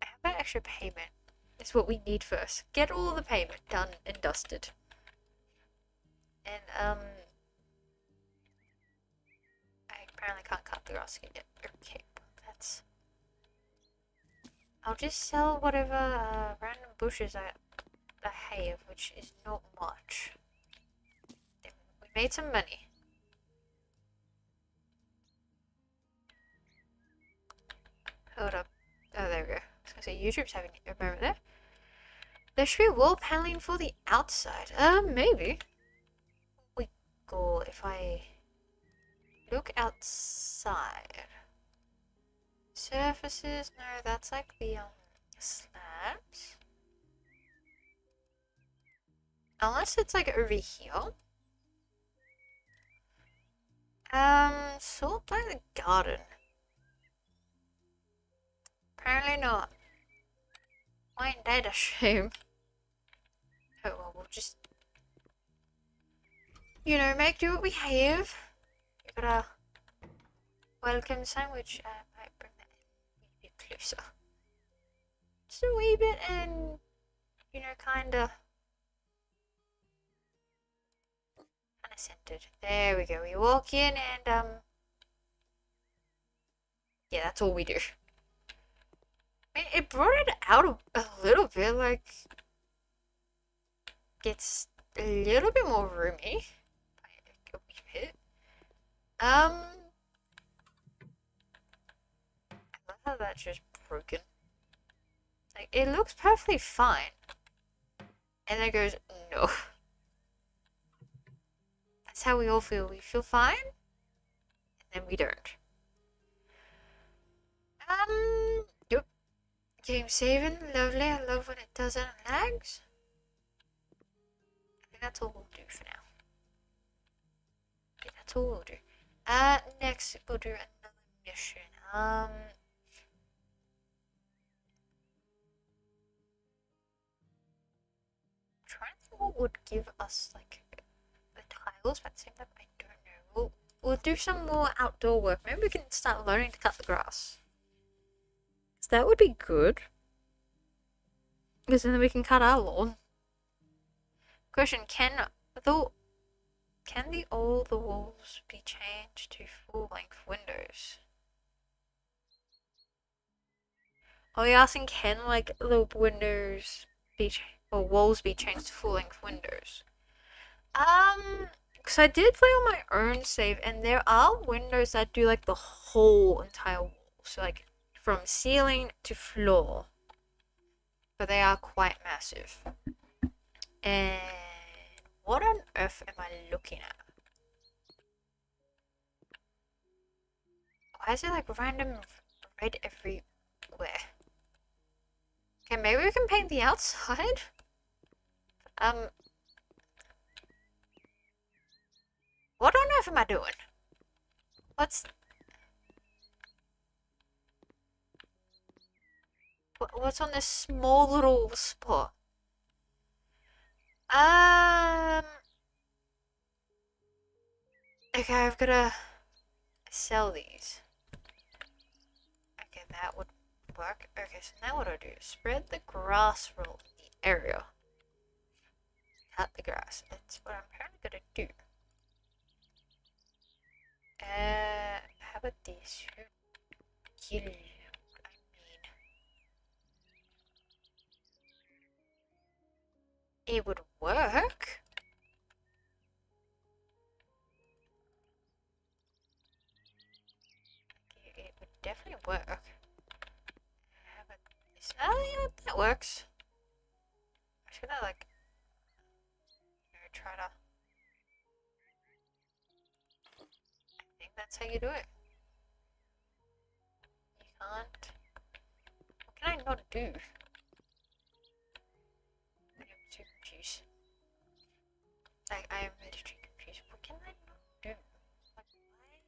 How about extra payment? Is what we need first. Get all the payment done and dusted. And, I apparently can't cut the grass yet. Okay, that's... I'll just sell whatever random bushes I have, which is not much. We made some money. Hold up. Oh, there we go. I was gonna say YouTube's having a moment there. There should be wall paneling for the outside. Maybe. We go if I look outside. Surfaces, no, that's like the slabs. Unless it's like over here. Sort by the garden. Apparently not. Why ain't that a shame? Oh well, we'll just, you know, make do what we have. We got a welcome sign, which I might bring that a wee bit closer. Just a wee bit and, you know, kinda centered. There we go. We walk in and, yeah, that's all we do. I mean, it brought it out a little bit, like, it's a little bit more roomy. A wee bit. I love how that's just broken. Like, it looks perfectly fine. And then it goes, no. That's how we all feel. We feel fine, and then we don't. Yep. Game saving, lovely. I love when it does it and lags. I think that's all we'll do for now. Yeah, that's all we'll do. Next we'll do another mission. Trying to think what would give us like the tiles, but at the same time I don't know. We'll do some more outdoor work. Maybe we can start learning to cut the grass. So that would be good. Because then we can cut our lawn. Question, can all the walls be changed to full-length windows? Are you asking can like the windows be or walls be changed to full-length windows? Because I did play on my own save, and there are windows that do like the whole entire wall. So like from ceiling to floor. But they are quite massive. And what on earth am I looking at? Why is it like random red everywhere? Okay, maybe we can paint the outside. What on earth am I doing? What's on this small little spot? Okay, I've gotta sell these. Okay, that would work. Okay, so now what do I do? Spread the grass roll in the area. Cut the grass. That's what I'm apparently gonna do. How about this? Kill. I mean, it would work. It would definitely work. How about this? Oh, yeah, that works. Should I like try to? I think that's how you do it. You can't. What can I not do? I am too confused. Like I am literally confused. What can I not do? Like why?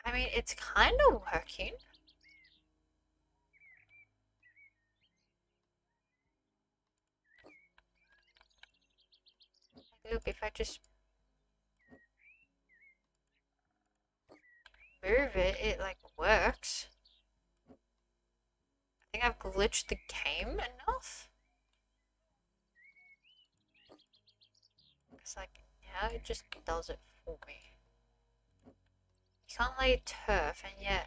I mean, it's kind of working. Like, look, if I just move it, it like works. I think I've glitched the game enough. It's like now it just does it for me. You can't lay turf, and yet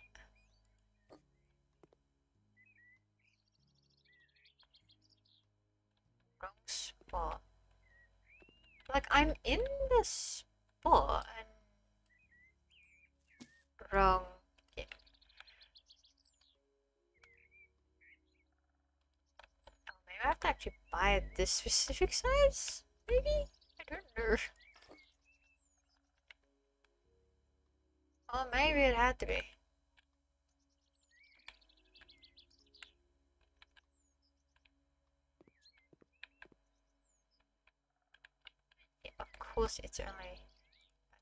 wrong spot. Like I'm in the spot and wrong. Yeah. Oh, maybe I have to actually buy it this specific size. Maybe I don't know. Oh, maybe it had to be. Yeah, of course it's only that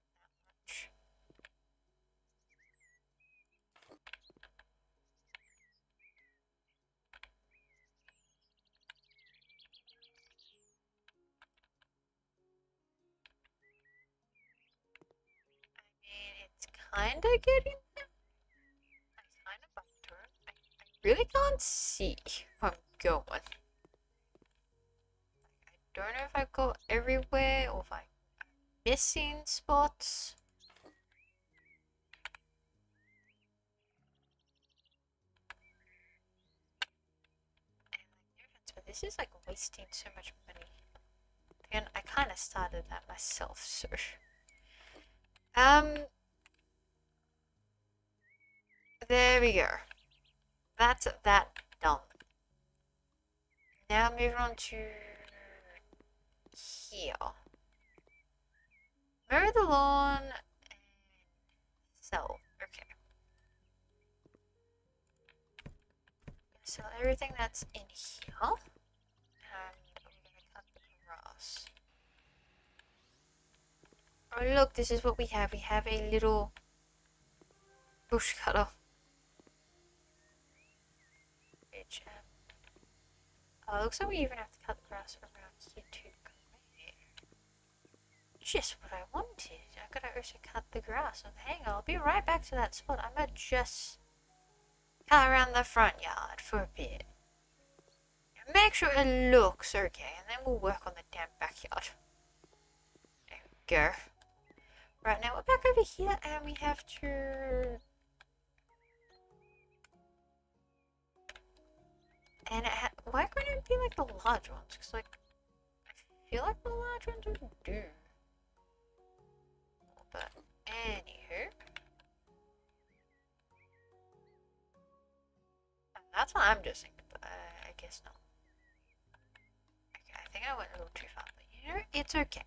much. I mean, it's kinda getting there. I kinda bumped her. I really can't see where I'm going. I don't know if I go everywhere or if I'm missing spots. But this is like wasting so much money. And I kind of started that myself, so. There we go. That's that done. Now move on to here. Mow the lawn and sell. Okay. Sell everything that's in here. And we're gonna cut the grass. Oh look, this is what we have. We have a little bush cutter. Which, oh, it looks like we even have to cut the grass around here too. Just what I wanted. I gotta also cut the grass. So hang on, I'll be right back to that spot. I'm gonna just cut around the front yard for a bit. Make sure it looks okay, and then we'll work on the damn backyard. There we go. Right, now we're back over here, and we have to... And why couldn't it be like the large ones? Because, like, I feel like the large ones would do. But, anywho. That's what I'm just thinking, but I guess not. Okay, I think I went a little too far, but you know, it's okay.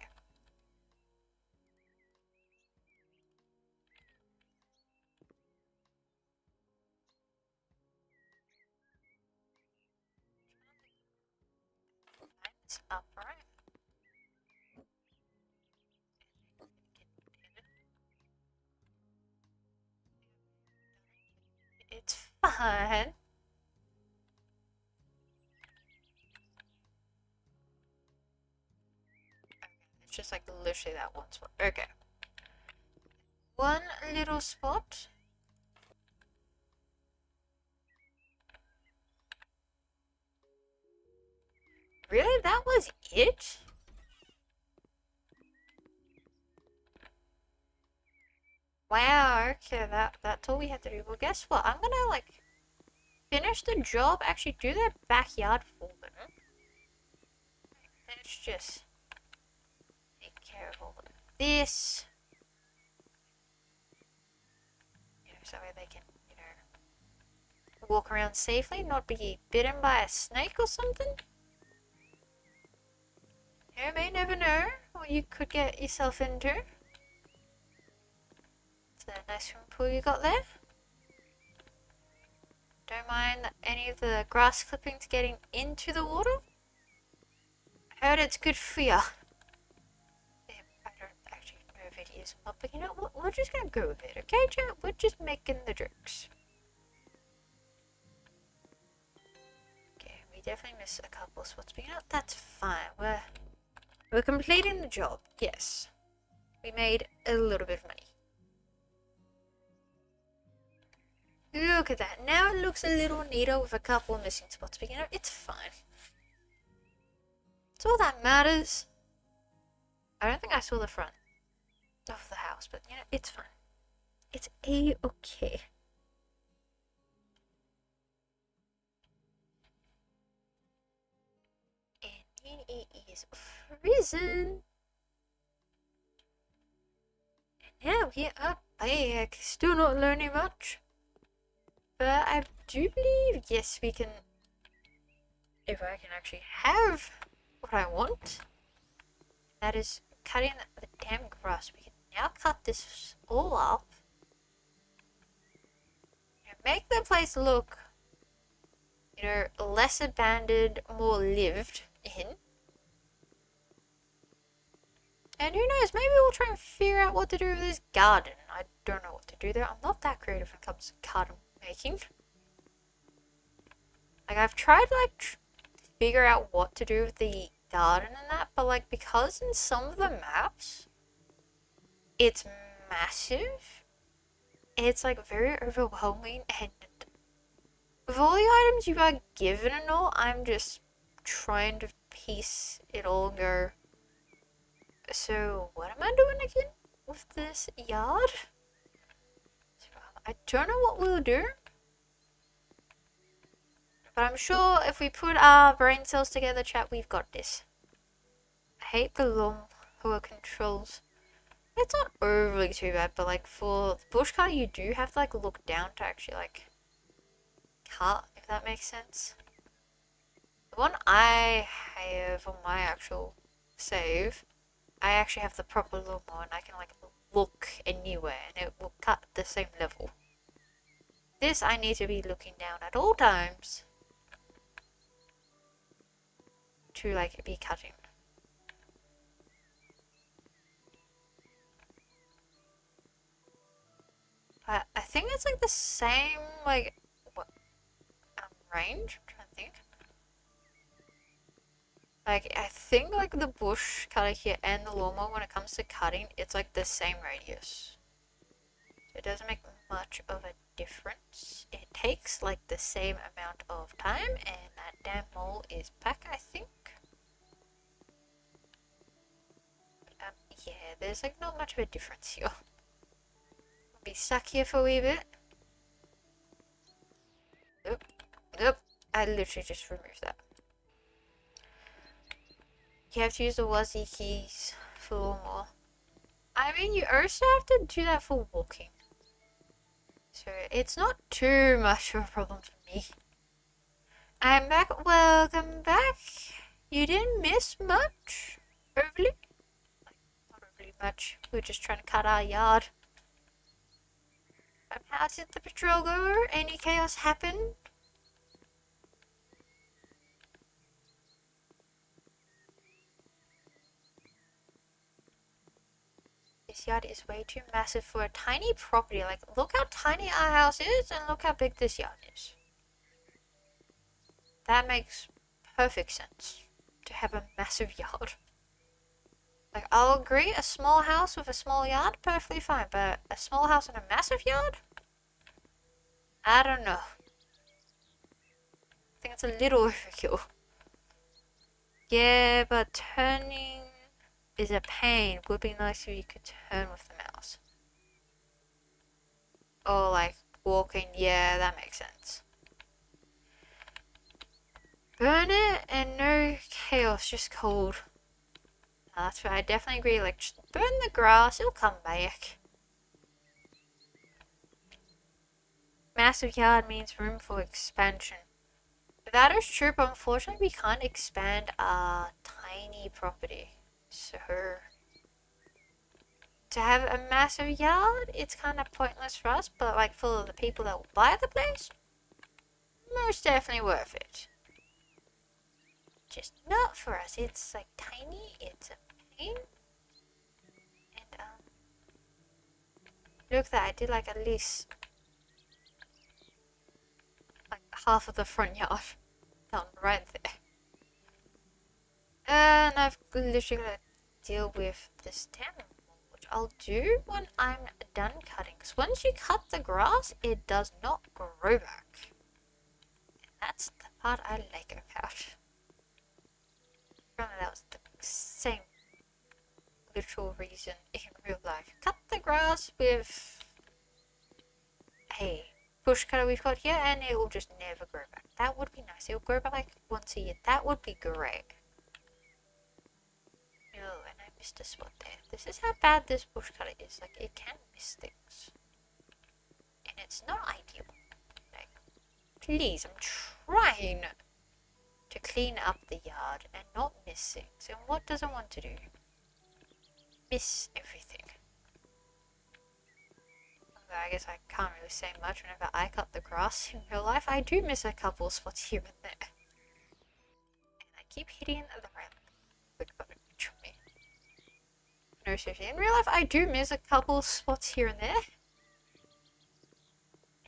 It's up, right? It's fine. just like literally that one spot. Okay. One little spot. Really? That was it? Wow, okay, that's all we had to do. Well, guess what? I'm gonna like finish the job, actually do their backyard for them. Let's just take care of all of this. You know, so they can, you know, walk around safely, not be bitten by a snake or something. You may never know what you could get yourself into. It's a nice swimming pool you got there. Don't mind any of the grass clippings getting into the water. I heard it's good for you. I don't actually know if it is or not, but you know what? We're just gonna go with it, okay, chat? We're just making the jokes. Okay, we definitely missed a couple spots, but you know, that's fine. We're completing the job, yes. We made a little bit of money. Look at that. Now it looks a little neater with a couple of missing spots, but you know, it's fine. It's all that matters. I don't think I saw the front of the house, but you know, it's fine. It's a-okay. And it is frozen. And now we are back. Still not learning much. But I do believe, yes, we can, if I can actually have what I want, that is cutting the damn grass. We can now cut this all up and make the place look, you know, less abandoned, more lived in. And who knows, maybe we'll try and figure out what to do with this garden. I don't know what to do there. I'm not that creative when it comes to garden making. Like, I've tried to like figure out what to do with the garden and that, but like, because in some of the maps it's massive, it's like very overwhelming, and with all the items you are given and all, I'm just trying to piece it all and go, so what am I doing again with this yard? I don't know what we'll do, but I'm sure if we put our brain cells together, chat, we've got this. I hate the lawnmower controls. It's not overly too bad, but like for the bush cutter, you do have to like look down to actually like cut, if that makes sense. The one I have on my actual save, I actually have the proper lawnmower and I can like look anywhere and it will cut the same level. This I need to be looking down at all times to like be cutting. I think it's like the same like range. I'm trying to think. Like, I think like the bush cutter here and the lawnmower, when it comes to cutting, it's like the same radius. So it doesn't make much of a difference. It takes like the same amount of time, and that damn mole is back, I think. Yeah, there's like not much of a difference here. I'll be stuck here for a wee bit. Nope. I literally just removed that. You have to use the WASD keys for lawnmower. I mean, you also have to do that for walking. So it's not too much of a problem for me. I'm back. Welcome back. You didn't miss much. Overly? Not overly much. We're just trying to cut our yard. How did the patrol go? Any chaos happen? This yard is way too massive for a tiny property. Like, look how tiny our house is and look how big this yard is. That makes perfect sense to have a massive yard. Like, I'll agree, a small house with a small yard, perfectly fine, but a small house and a massive yard? I don't know. I think it's a little overkill. Yeah, but turning is a pain. Would be nice if you could turn with the mouse. Or like walking, yeah, that makes sense. Burn it and no chaos, just cold. That's right, I definitely agree. Like, just burn the grass, it'll come back. Massive yard means room for expansion. That is true, but unfortunately we can't expand our tiny property. So, to have a massive yard, it's kind of pointless for us, but like for the people that will buy the place, most definitely worth it. Just not for us. It's like tiny, it's a pain. And look that I did like at least like half of the front yard done right there. And I've literally got to deal with this damn wall, which I'll do when I'm done cutting. Because once you cut the grass, it does not grow back. And that's the part I like about. Remember, that was the same literal reason in real life. Cut the grass with a push cutter we've got here, and it will just never grow back. That would be nice. It will grow back like once a year. That would be great. Oh, and I missed a spot there. This is how bad this bush cutter is. Like, it can miss things. And it's not ideal. Like, please, I'm trying to clean up the yard and not miss things. And what does I want to do? Miss everything. Although I guess I can't really say much whenever I cut the grass in real life. I do miss a couple spots here and there. And I keep hitting the right button. No, seriously, in real life I do miss a couple spots here and there.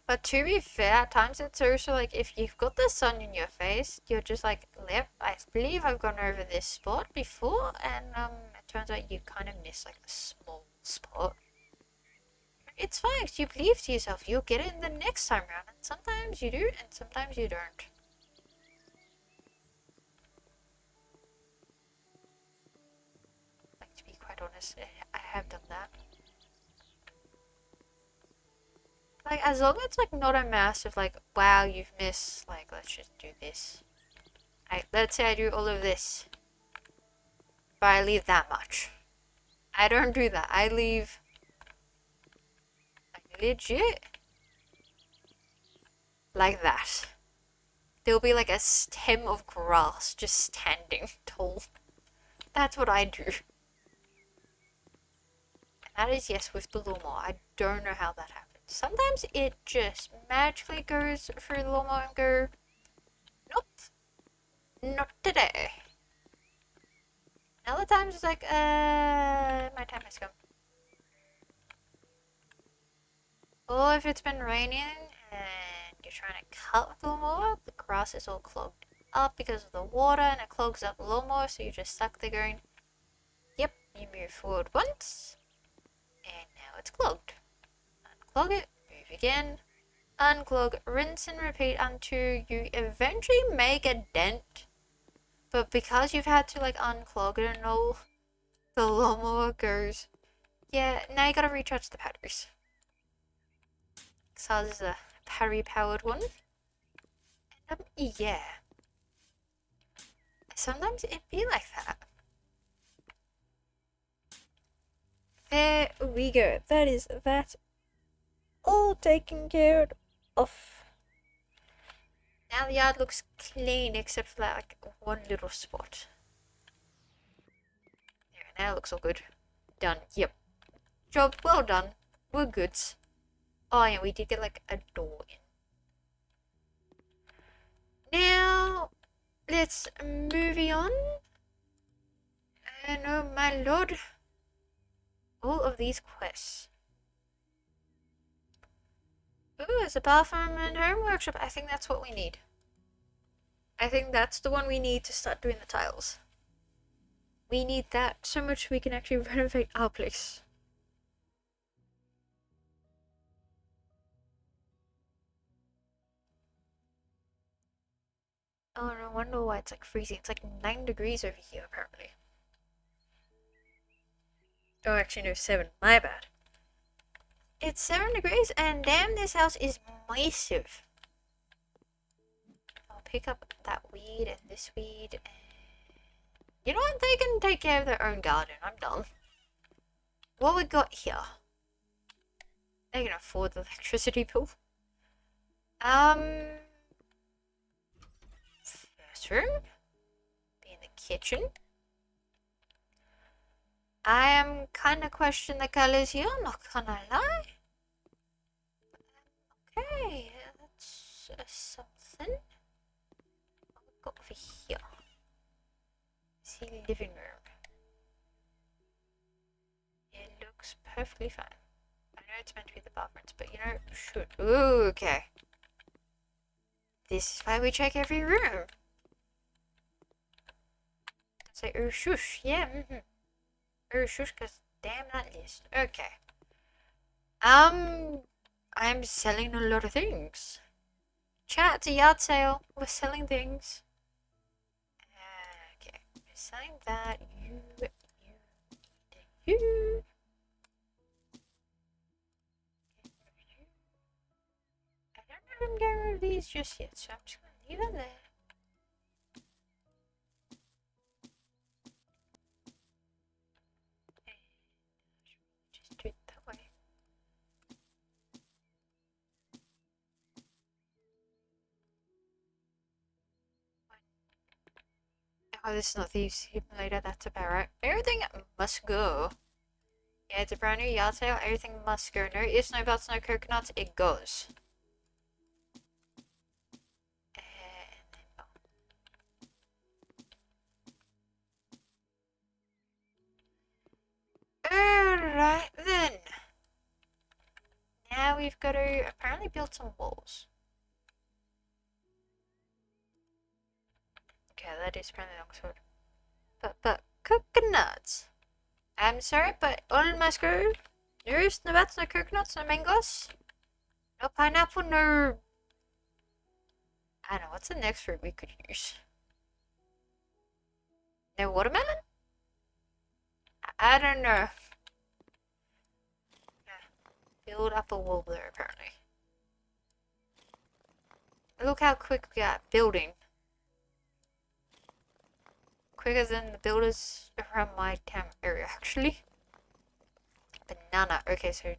But to be fair, at times it's also like if you've got the sun in your face, you're just like, yep, I believe I've gone over this spot before, and it turns out you kind of miss like a small spot. It's fine, because you believe to yourself you'll get it in the next time round, and sometimes you do, and sometimes you don't. Like, to be quite honest, I have done that. Like, as long as it's like not a massive like, wow, you've missed, like, let's just do this. Let's say I do all of this, but I leave that much. I don't do that. I leave like legit like that. There'll be like a stem of grass just standing tall. That's what I do. And that is, yes, with the lawnmower. I don't know how that happens. Sometimes it just magically goes through the lawnmower and go, nope, not today. And other times it's like, my time has come. Or if it's been raining and you're trying to cut the lawnmower, the grass is all clogged up because of the water and it clogs up the lawnmower, so you're just stuck there going, yep, you move forward once, and now it's clogged. Unclog it, move again, unclog, rinse and repeat until you eventually make a dent. But because you've had to like unclog it and all, the lawnmower goes, yeah, now you gotta recharge the batteries. So this is a battery powered one. And yeah. Sometimes it be like that. There we go. That is that all taken care of. Now the yard looks clean except for that like one little spot. There, now it looks all good. Done. Yep. Job well done. We're good. Oh yeah, we did get like a door in. Now let's move on. And oh my lord, all of these quests. Ooh, it's a bathroom and home workshop. I think that's what we need. I think that's the one we need to start doing the tiles. We need that so much we can actually renovate our place. Oh, no wonder why it's like freezing. It's like 9 degrees over here, apparently. Oh, actually, no, 7. My bad. It's 7 degrees, and damn, this house is massive. I'll pick up that weed and this weed, and... You know what? They can take care of their own garden. I'm done. What we got here? They can afford the electricity bill. First room. Be in the kitchen. I am kind of questioning the colors here, not gonna lie. Okay, that's something. What we got over here? See, living room. It looks perfectly fine. I know it's meant to be the bathrooms, but you know, should. Ooh, okay. This is why we check every room. Say, oh shush, yeah, oh shush, cause damn that list. Okay. I'm selling a lot of things. Chat, it's a yard sale. We're selling things. Okay, we're selling that. You. I don't know if I'm getting rid of these just yet, so I'm just gonna leave them there. Just do it that way. Oh, this is not the simulator, that's about right. Everything must go. Yeah, it's a brand new yard sale, everything must go. No ifs, no buts, no coconuts, it goes. Alright then. Now we've got to apparently build some walls. Okay, that is apparently longsword. But coconuts. I'm sorry, but all must go. No roots, no bats, no coconuts, no mangoes. No pineapple, no... I don't know, what's the next fruit we could use? No watermelon? I don't know. Build up a wall there, apparently. Look how quick we are building. Quicker than the builders around my town area, actually. Banana. Okay, so...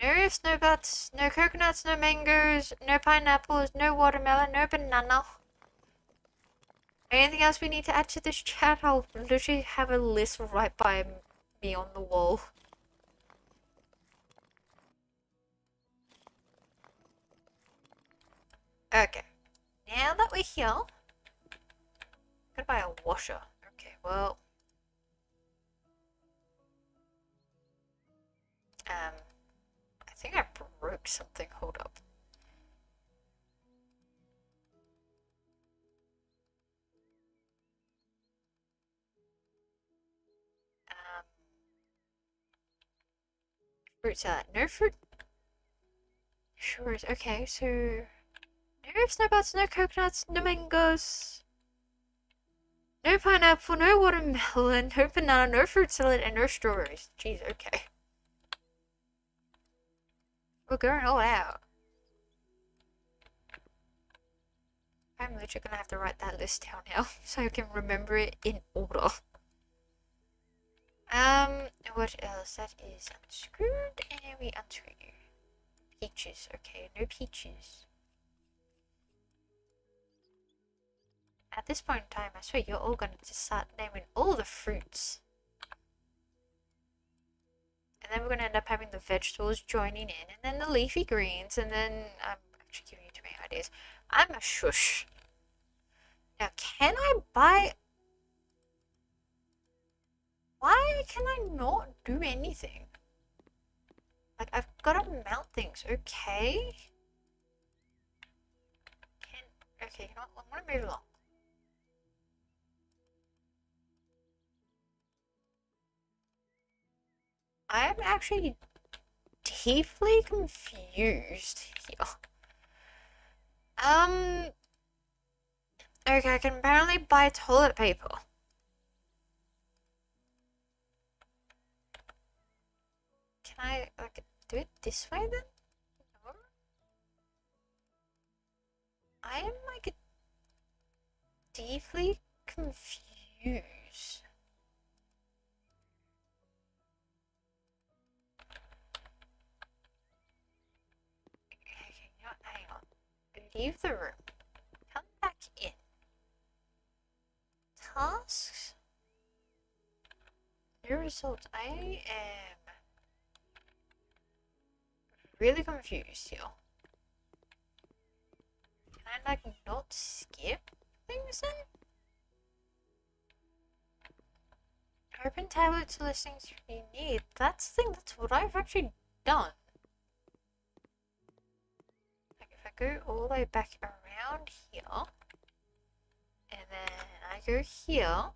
No rifts, no buts, no coconuts, no mangoes, no pineapples, no watermelon, no banana. Anything else we need to add to this chat? I'll literally have a list right by me on the wall. Okay. Now that we're here, I'm gonna buy a washer. Okay, well... I think I broke something. Hold up. Fruit salad. No fruit. Sure is okay. So no rifts, no buts, no coconuts, no mangoes, no pineapple, no watermelon, no banana, no fruit salad, and no strawberries. Jeez. Okay. We're going all out. I'm literally gonna have to write that list down now so I can remember it in order. What else? That is unscrewed, and we unscrew you. Peaches. Okay, no peaches. At this point in time, I swear you're all gonna just start naming all the fruits. And then we're gonna end up having the vegetables joining in, and then the leafy greens, and then I'm actually giving you too many ideas. I'm a shush. Now, can I buy... Why can I not do anything? Like, I've got to mount things, okay? Okay, you know what? I'm gonna move along. I am actually deeply confused here. Okay, I can apparently buy toilet paper. Can I, like, do it this way then? No? I am, like, deeply confused. Okay, you know what? Hang on. Leave the room. Come back in. Tasks? New results. I am really confused here. Can I, like, not skip things then? Open tablet to listings you need. That's the thing, that's what I've actually done. Like, if I go all the way back around here, and then I go here.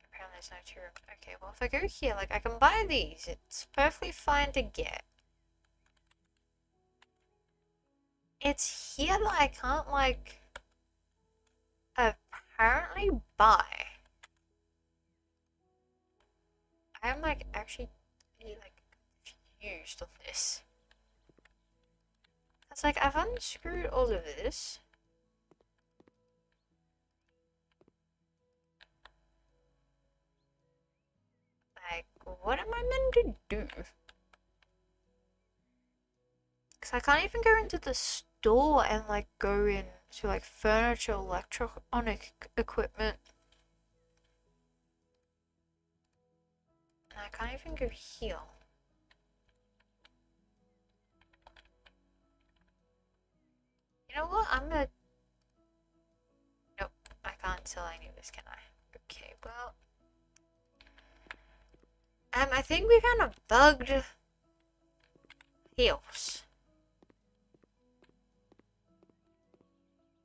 Apparently there's no two rooms. Okay, well, if I go here, like, I can buy these. It's perfectly fine to get. It's here that I can't, like, apparently buy. I'm, like, actually really, like, confused on this. It's like, I've unscrewed all of this. Like, what am I meant to do? Because I can't even go into the store and, like, go into, like, furniture, electronic equipment. And I can't even go here. You know what? I'm gonna... Nope, I can't sell any of this, can I? Okay, well... I think we kind of bugged heels.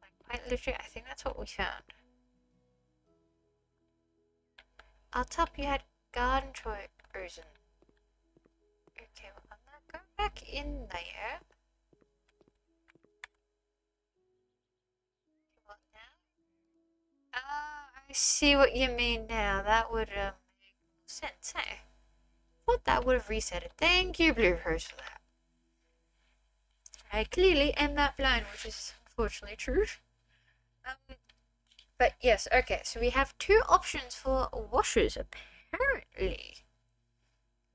Like, quite literally, I think that's what we found. I'll top you had garden choice. Okay, well, I'm gonna go back in there. What now? Ah, I see what you mean now. That would make sense, eh? Thought that would have reset it. Thank you, Bluehost, for that. I clearly am that blind, which is unfortunately true. But yes, okay, so we have two options for washers, apparently.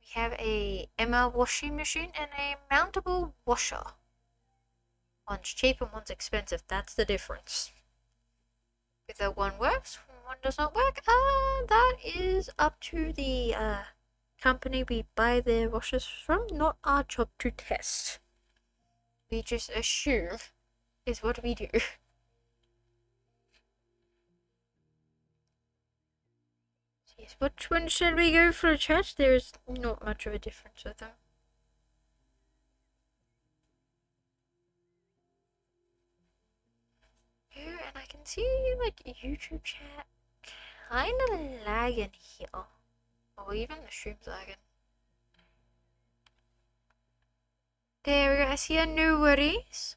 We have a Emma washing machine and a mountable washer. One's cheap and one's expensive, that's the difference. Whether one works, one does not work, that is up to the company we buy their washers from, not our job to test. We just assume is what we do. Yes, which one should we go for a chat? There's not much of a difference with them. Here, and I can see like YouTube chat kinda lagging here. Or even the stream's lagging. There we go, I see a no worries.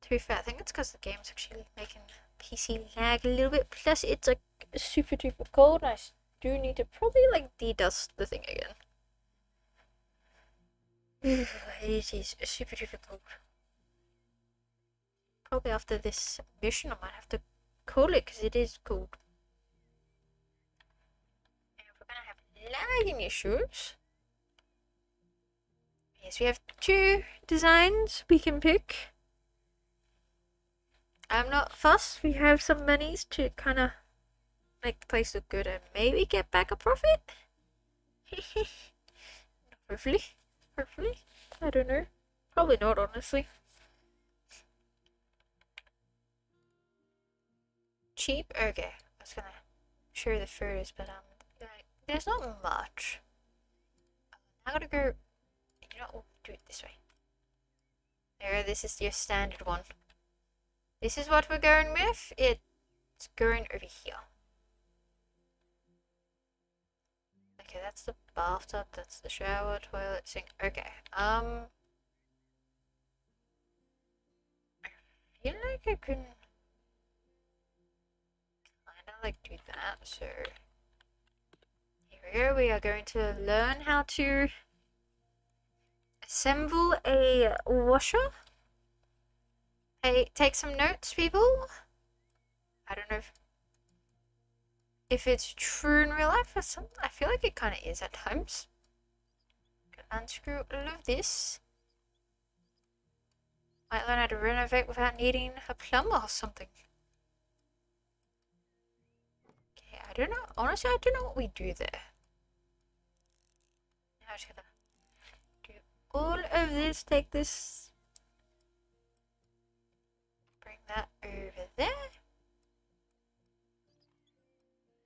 To be fair, I think it's because the game's actually making PC lag a little bit. Plus, it's like super duper cold. I do need to probably like de-dust the thing again. It is super duper cold. Probably after this mission, I might have to cool it because it is cold. And if we're gonna have lagging issues, yes, we have two designs we can pick. I'm not fussed. We have some monies to kind of make the place look good and maybe get back a profit. Hopefully. Hopefully. I don't know. Probably not, honestly. Cheap? Okay. I was gonna show the photos, but like, there's not much. I gotta go. You know what? We'll do it this way. There, this is your standard one. This is what we're going with. It's going over here. Okay, that's the bathtub, that's the shower, toilet, sink. Okay, I feel like I can kinda like do that, so here we are going to learn how to assemble a washer. Hey, take some notes, people. I don't know if it's true in real life or something. I feel like it kind of is at times. Unscrew all of this. Might learn how to renovate without needing a plumber or something. Okay, I don't know. Honestly, I don't know what we do there. Now I'm just gonna do all of this. Take this. Bring that over there.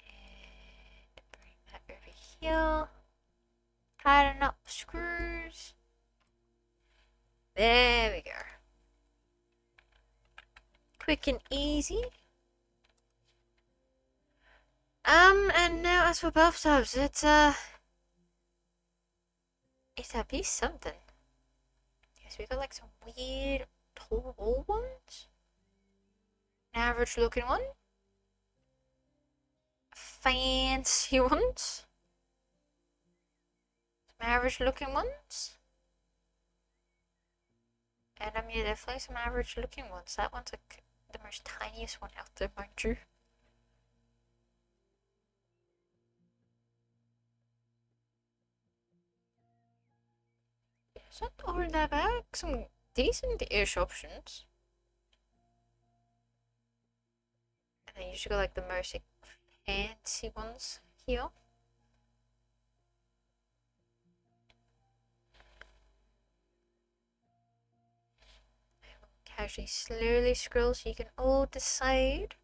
And bring that over here. Tighten up the screws. There we go. Quick and easy. And now as for bathtubs, it's a piece something. Yes, we got like some weird tall ones. An average looking one. Fancy ones. Some average looking ones. And I mean, definitely some average looking ones. That one's like the most tiniest one out there, mind you. It's not all that bad. Some decent-ish options. And then you just got like the most fancy ones here. Casually, slowly scroll so you can all decide.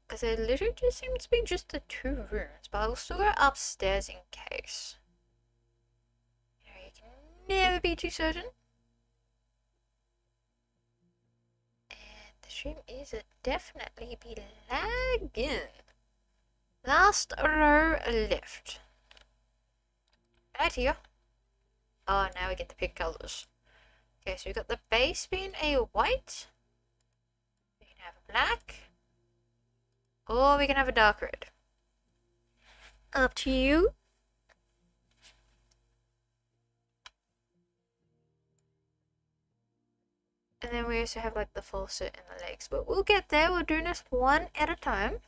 Because it literally just seems to be just the 2 rooms, but I'll still go upstairs in case. You know, you can never be too certain. And the stream is definitely be lagging. Last row left. Right here. Oh, now we get to pick colors. Okay, so we've got the base being a white. We can have a black. Or we can have a dark red. Up to you. And then we also have like the faucet and the legs. But we'll get there. We're doing this one at a time.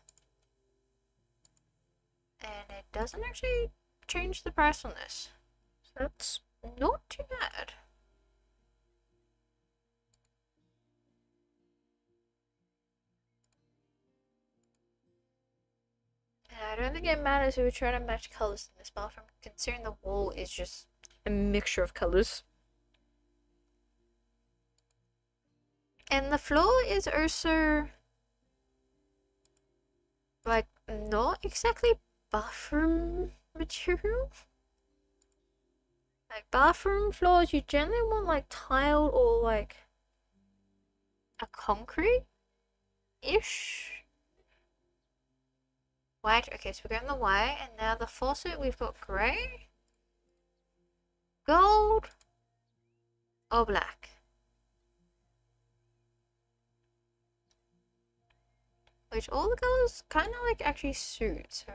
And it doesn't actually change the price on this. So that's not too bad. And I don't think it matters if we try to match colors in this bathroom, considering the wall is just a mixture of colors. And the floor is also like not exactly bathroom material. Like bathroom floors, you generally want like tile or like a concrete-ish. White. Okay, so we're going the white, and now the faucet we've got grey, gold, or black. Which all the colors kind of like actually suit. So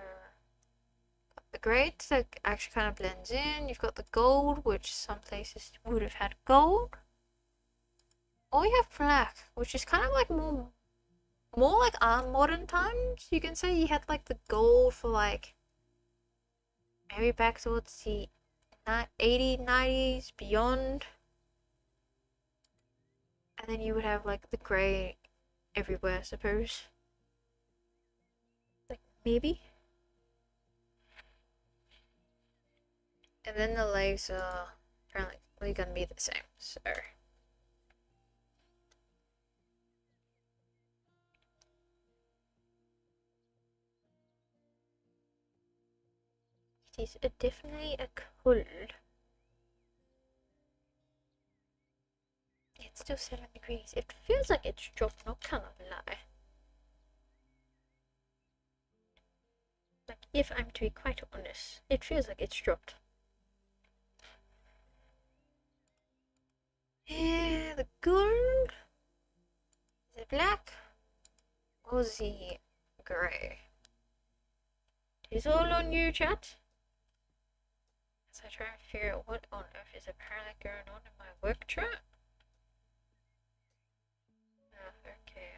the grey that actually kind of blends in. You've got the gold, which some places would have had gold. Or you have black, which is kind of like more like our modern times. You can say you had like the gold for like maybe back towards the 80s, 90s, beyond. And then you would have like the grey everywhere, I suppose. Like maybe. And then the legs are apparently gonna be the same, so. It is definitely a cold. it's still 7 degrees. It feels like it's dropped, not gonna lie. Like, if I'm to be quite honest, it feels like it's dropped. Yeah, the gold. Is it black? Or the grey? It's all on you, chat. As I try and figure out what on earth is apparently going on in my work chat. Okay,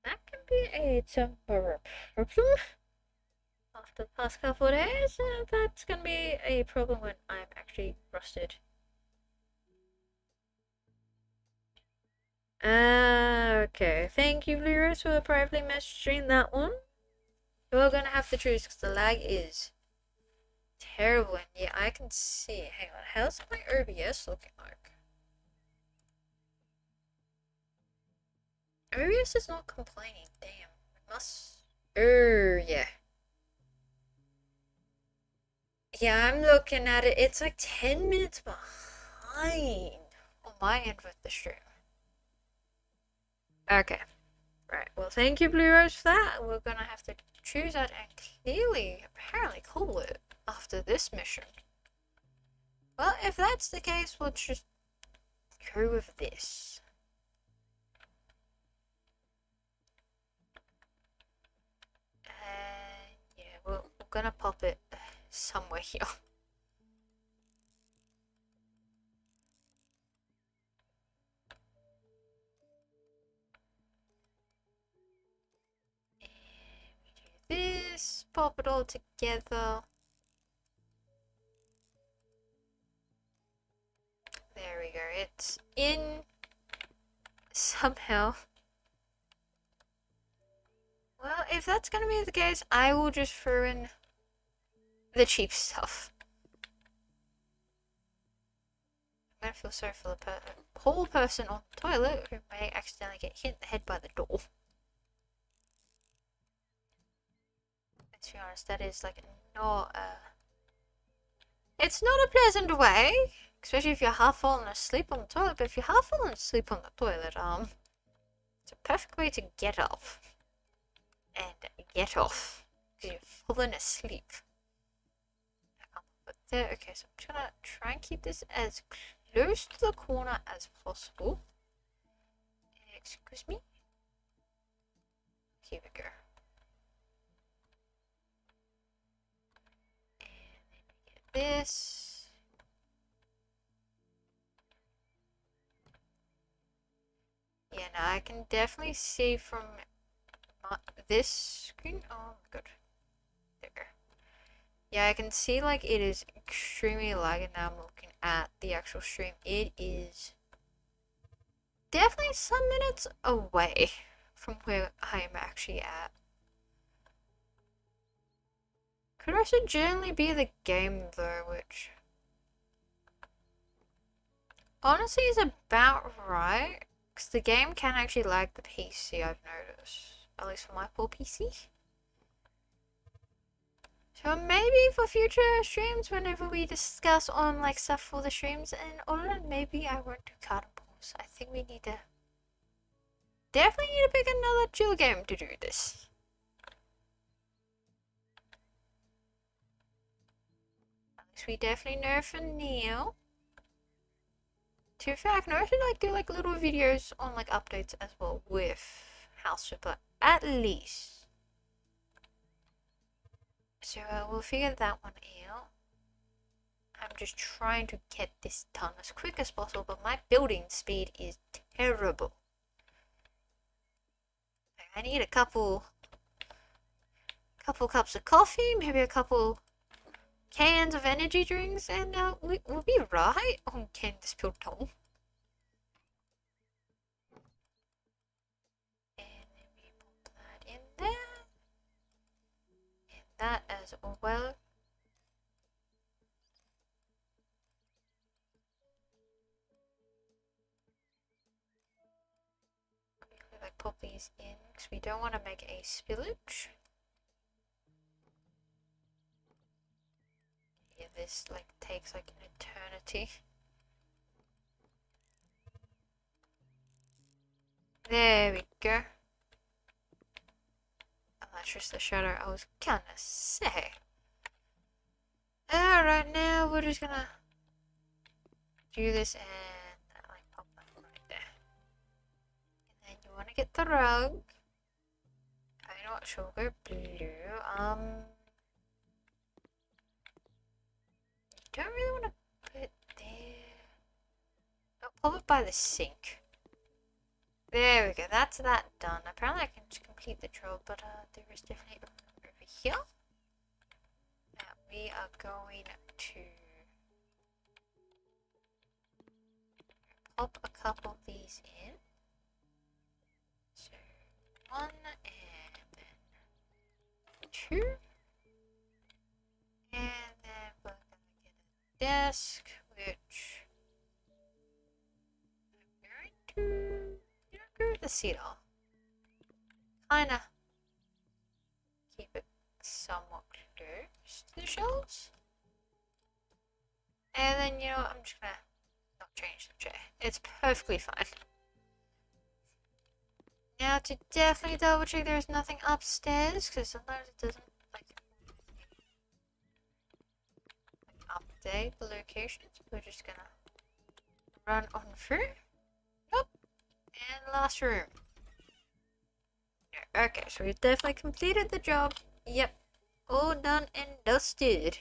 that can be a temporary problem. After the past couple of days, that's gonna be a problem when I'm actually rusted. Okay. Thank you, Blue Rose, for privately messaging that one. You're gonna have to choose because the lag is terrible. And yeah, I can see. Hang on. How's my OBS looking like? OBS is not complaining. Damn. It must. Yeah. Yeah, I'm looking at it. It's like 10 minutes behind on my end with the stream. Okay. Right. Well, thank you, Blue Rose, for that. We're gonna have to choose that and clearly, apparently, call it after this mission. Well, if that's the case, we'll just go with this. Yeah, we're gonna pop it somewhere here. And we do this, pop it all together. There we go, it's in somehow. Well, if that's gonna be the case, I will just throw in the cheap stuff. I'm gonna feel sorry for the whole person on the toilet who may accidentally get hit in the head by the door. Let's be honest, that is like not it's not a pleasant way, especially if you're half falling asleep on the toilet, but if you're half falling asleep on the toilet, it's a perfect way to get up and get off, because you've fallen asleep. But there, okay, so I'm just gonna try and keep this as close to the corner as possible. Excuse me? Here we go. And then we get this. Yeah, now I can definitely see from this screen. Oh my god. There. Yeah, I can see like it is extremely lagging now. I'm looking at the actual stream. It is definitely some minutes away from where I am actually at. Could also generally be the game though, which honestly is about right. Because the game can actually lag the PC, I've noticed. At least for my poor PC. So maybe for future streams, whenever we discuss on like stuff for the streams and all that, maybe I won't do card pulls. I think we need to definitely need to pick another chill game to do this. At least we definitely know for now. To be fair, I can also like do like little videos on like updates as well with House Super at least. So we'll figure that one out. I'm just trying to get this done as quick as possible, but my building speed is terrible. I need a couple cups of coffee, maybe a couple cans of energy drinks, and we'll be right on getting this built done. And then we put that in there. And that as well. Like pop these in because we don't want to make a spillage. Yeah, this like takes like an eternity. There we go. Oh, that's just the shadow I was gonna say. Alright, now we're just gonna do this and like pop that right there. And then you wanna get the rug. You know what, she'll go blue. You don't really wanna put it there. Oh, pop it by the sink. There we go, that's that done. Apparently I can just complete the job, but there is definitely a room over here that we are going to pop a couple of these in. So, 1 and then 2. And then we're gonna get a desk, which I'm going to agree with the cedar. Kinda keep it somewhat close to the shelves. And then, you know what, I'm just gonna not change the chair. It's perfectly fine. Now to definitely double check there's nothing upstairs, because sometimes it doesn't update the locations. We're just gonna run on through. Nope. And last room. No. Okay, so we've definitely completed the job. Yep. All done and dusted.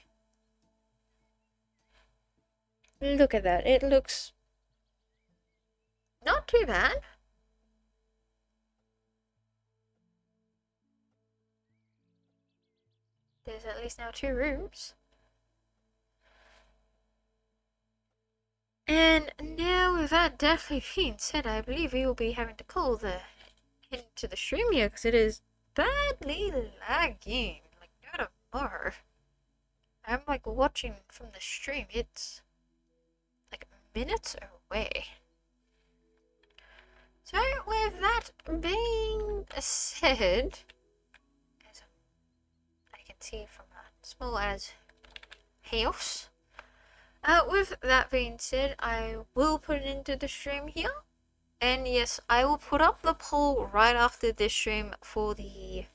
Look at that. It looks not too bad. There's at least now 2 rooms. And now with that definitely being said, I believe we will be having to call the end to the stream here because it is badly lagging. Like no tomorrow. I'm like watching from the stream. It's like minutes away. So with that being said, as I can see from a small as house. With that being said, I will put it into the stream here. And yes, I will put up the poll right after this stream for the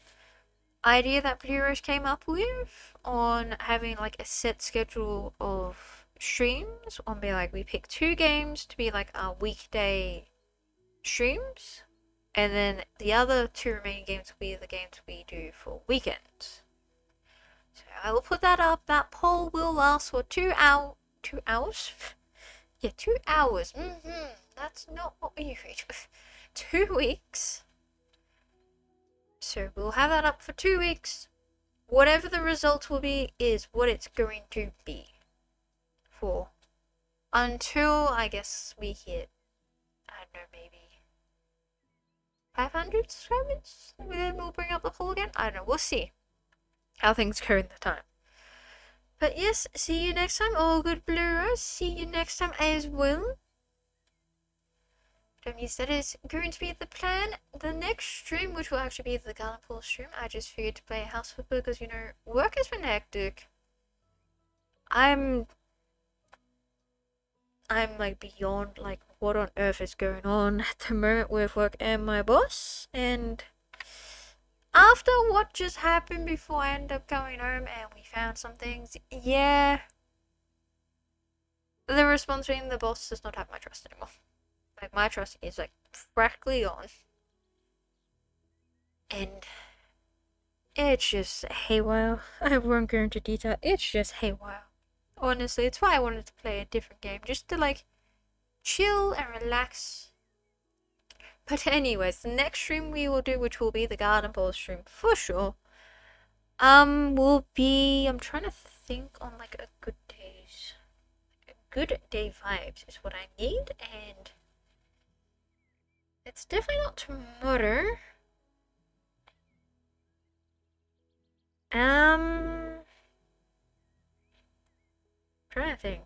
idea that Blue Rose came up with on having like a set schedule of streams. On be like, we pick 2 games to be like our weekday streams. And then the other 2 remaining games will be the games we do for weekends. So I will put that up. That poll will last for 2 hours. 2 hours? Yeah, 2 hours. That's not what we read. 2 weeks. So we'll have that up for 2 weeks. Whatever the results will be is what it's going to be. For until I guess we hit, I don't know, maybe 500 subscribers. Then we'll bring up the poll again. I don't know. We'll see how things go in the time. But yes, see you next time. All good, Blue Rose. See you next time as well. Don't use that is going to be the plan. The next stream, which will actually be the Garden Pool stream, I just figured to play House Flipper because, you know, work has been hectic. I'm like beyond like what on earth is going on at the moment with work and my boss. And after what just happened before I ended up going home and we found some things, yeah, the response being the boss does not have my trust anymore. Like, my trust is like practically gone. And it's just haywire. I won't go into detail. It's just haywire. Honestly, it's why I wanted to play a different game. Just to like chill and relax. But anyways, the next stream we will do, which will be the Garden Ball stream for sure, will be, I'm trying to think on like a good days. Like a good day vibes is what I need, and it's definitely not tomorrow. Trying to think.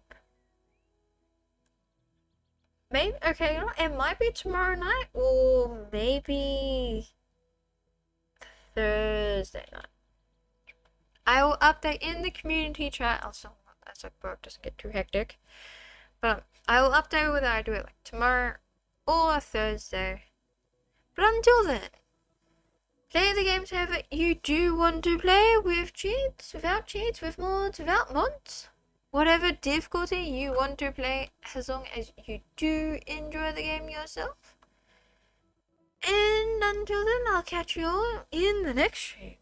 Maybe, okay, you know, it might be tomorrow night, or maybe Thursday night. I will update in the community chat. Also, that's like work doesn't get too hectic. But I will update whether I do it like tomorrow or Thursday. But until then, play the games however you do want to play, with cheats, without cheats, with mods, without mods. Whatever difficulty you want to play, as long as you do enjoy the game yourself. And until then, I'll catch you all in the next stream.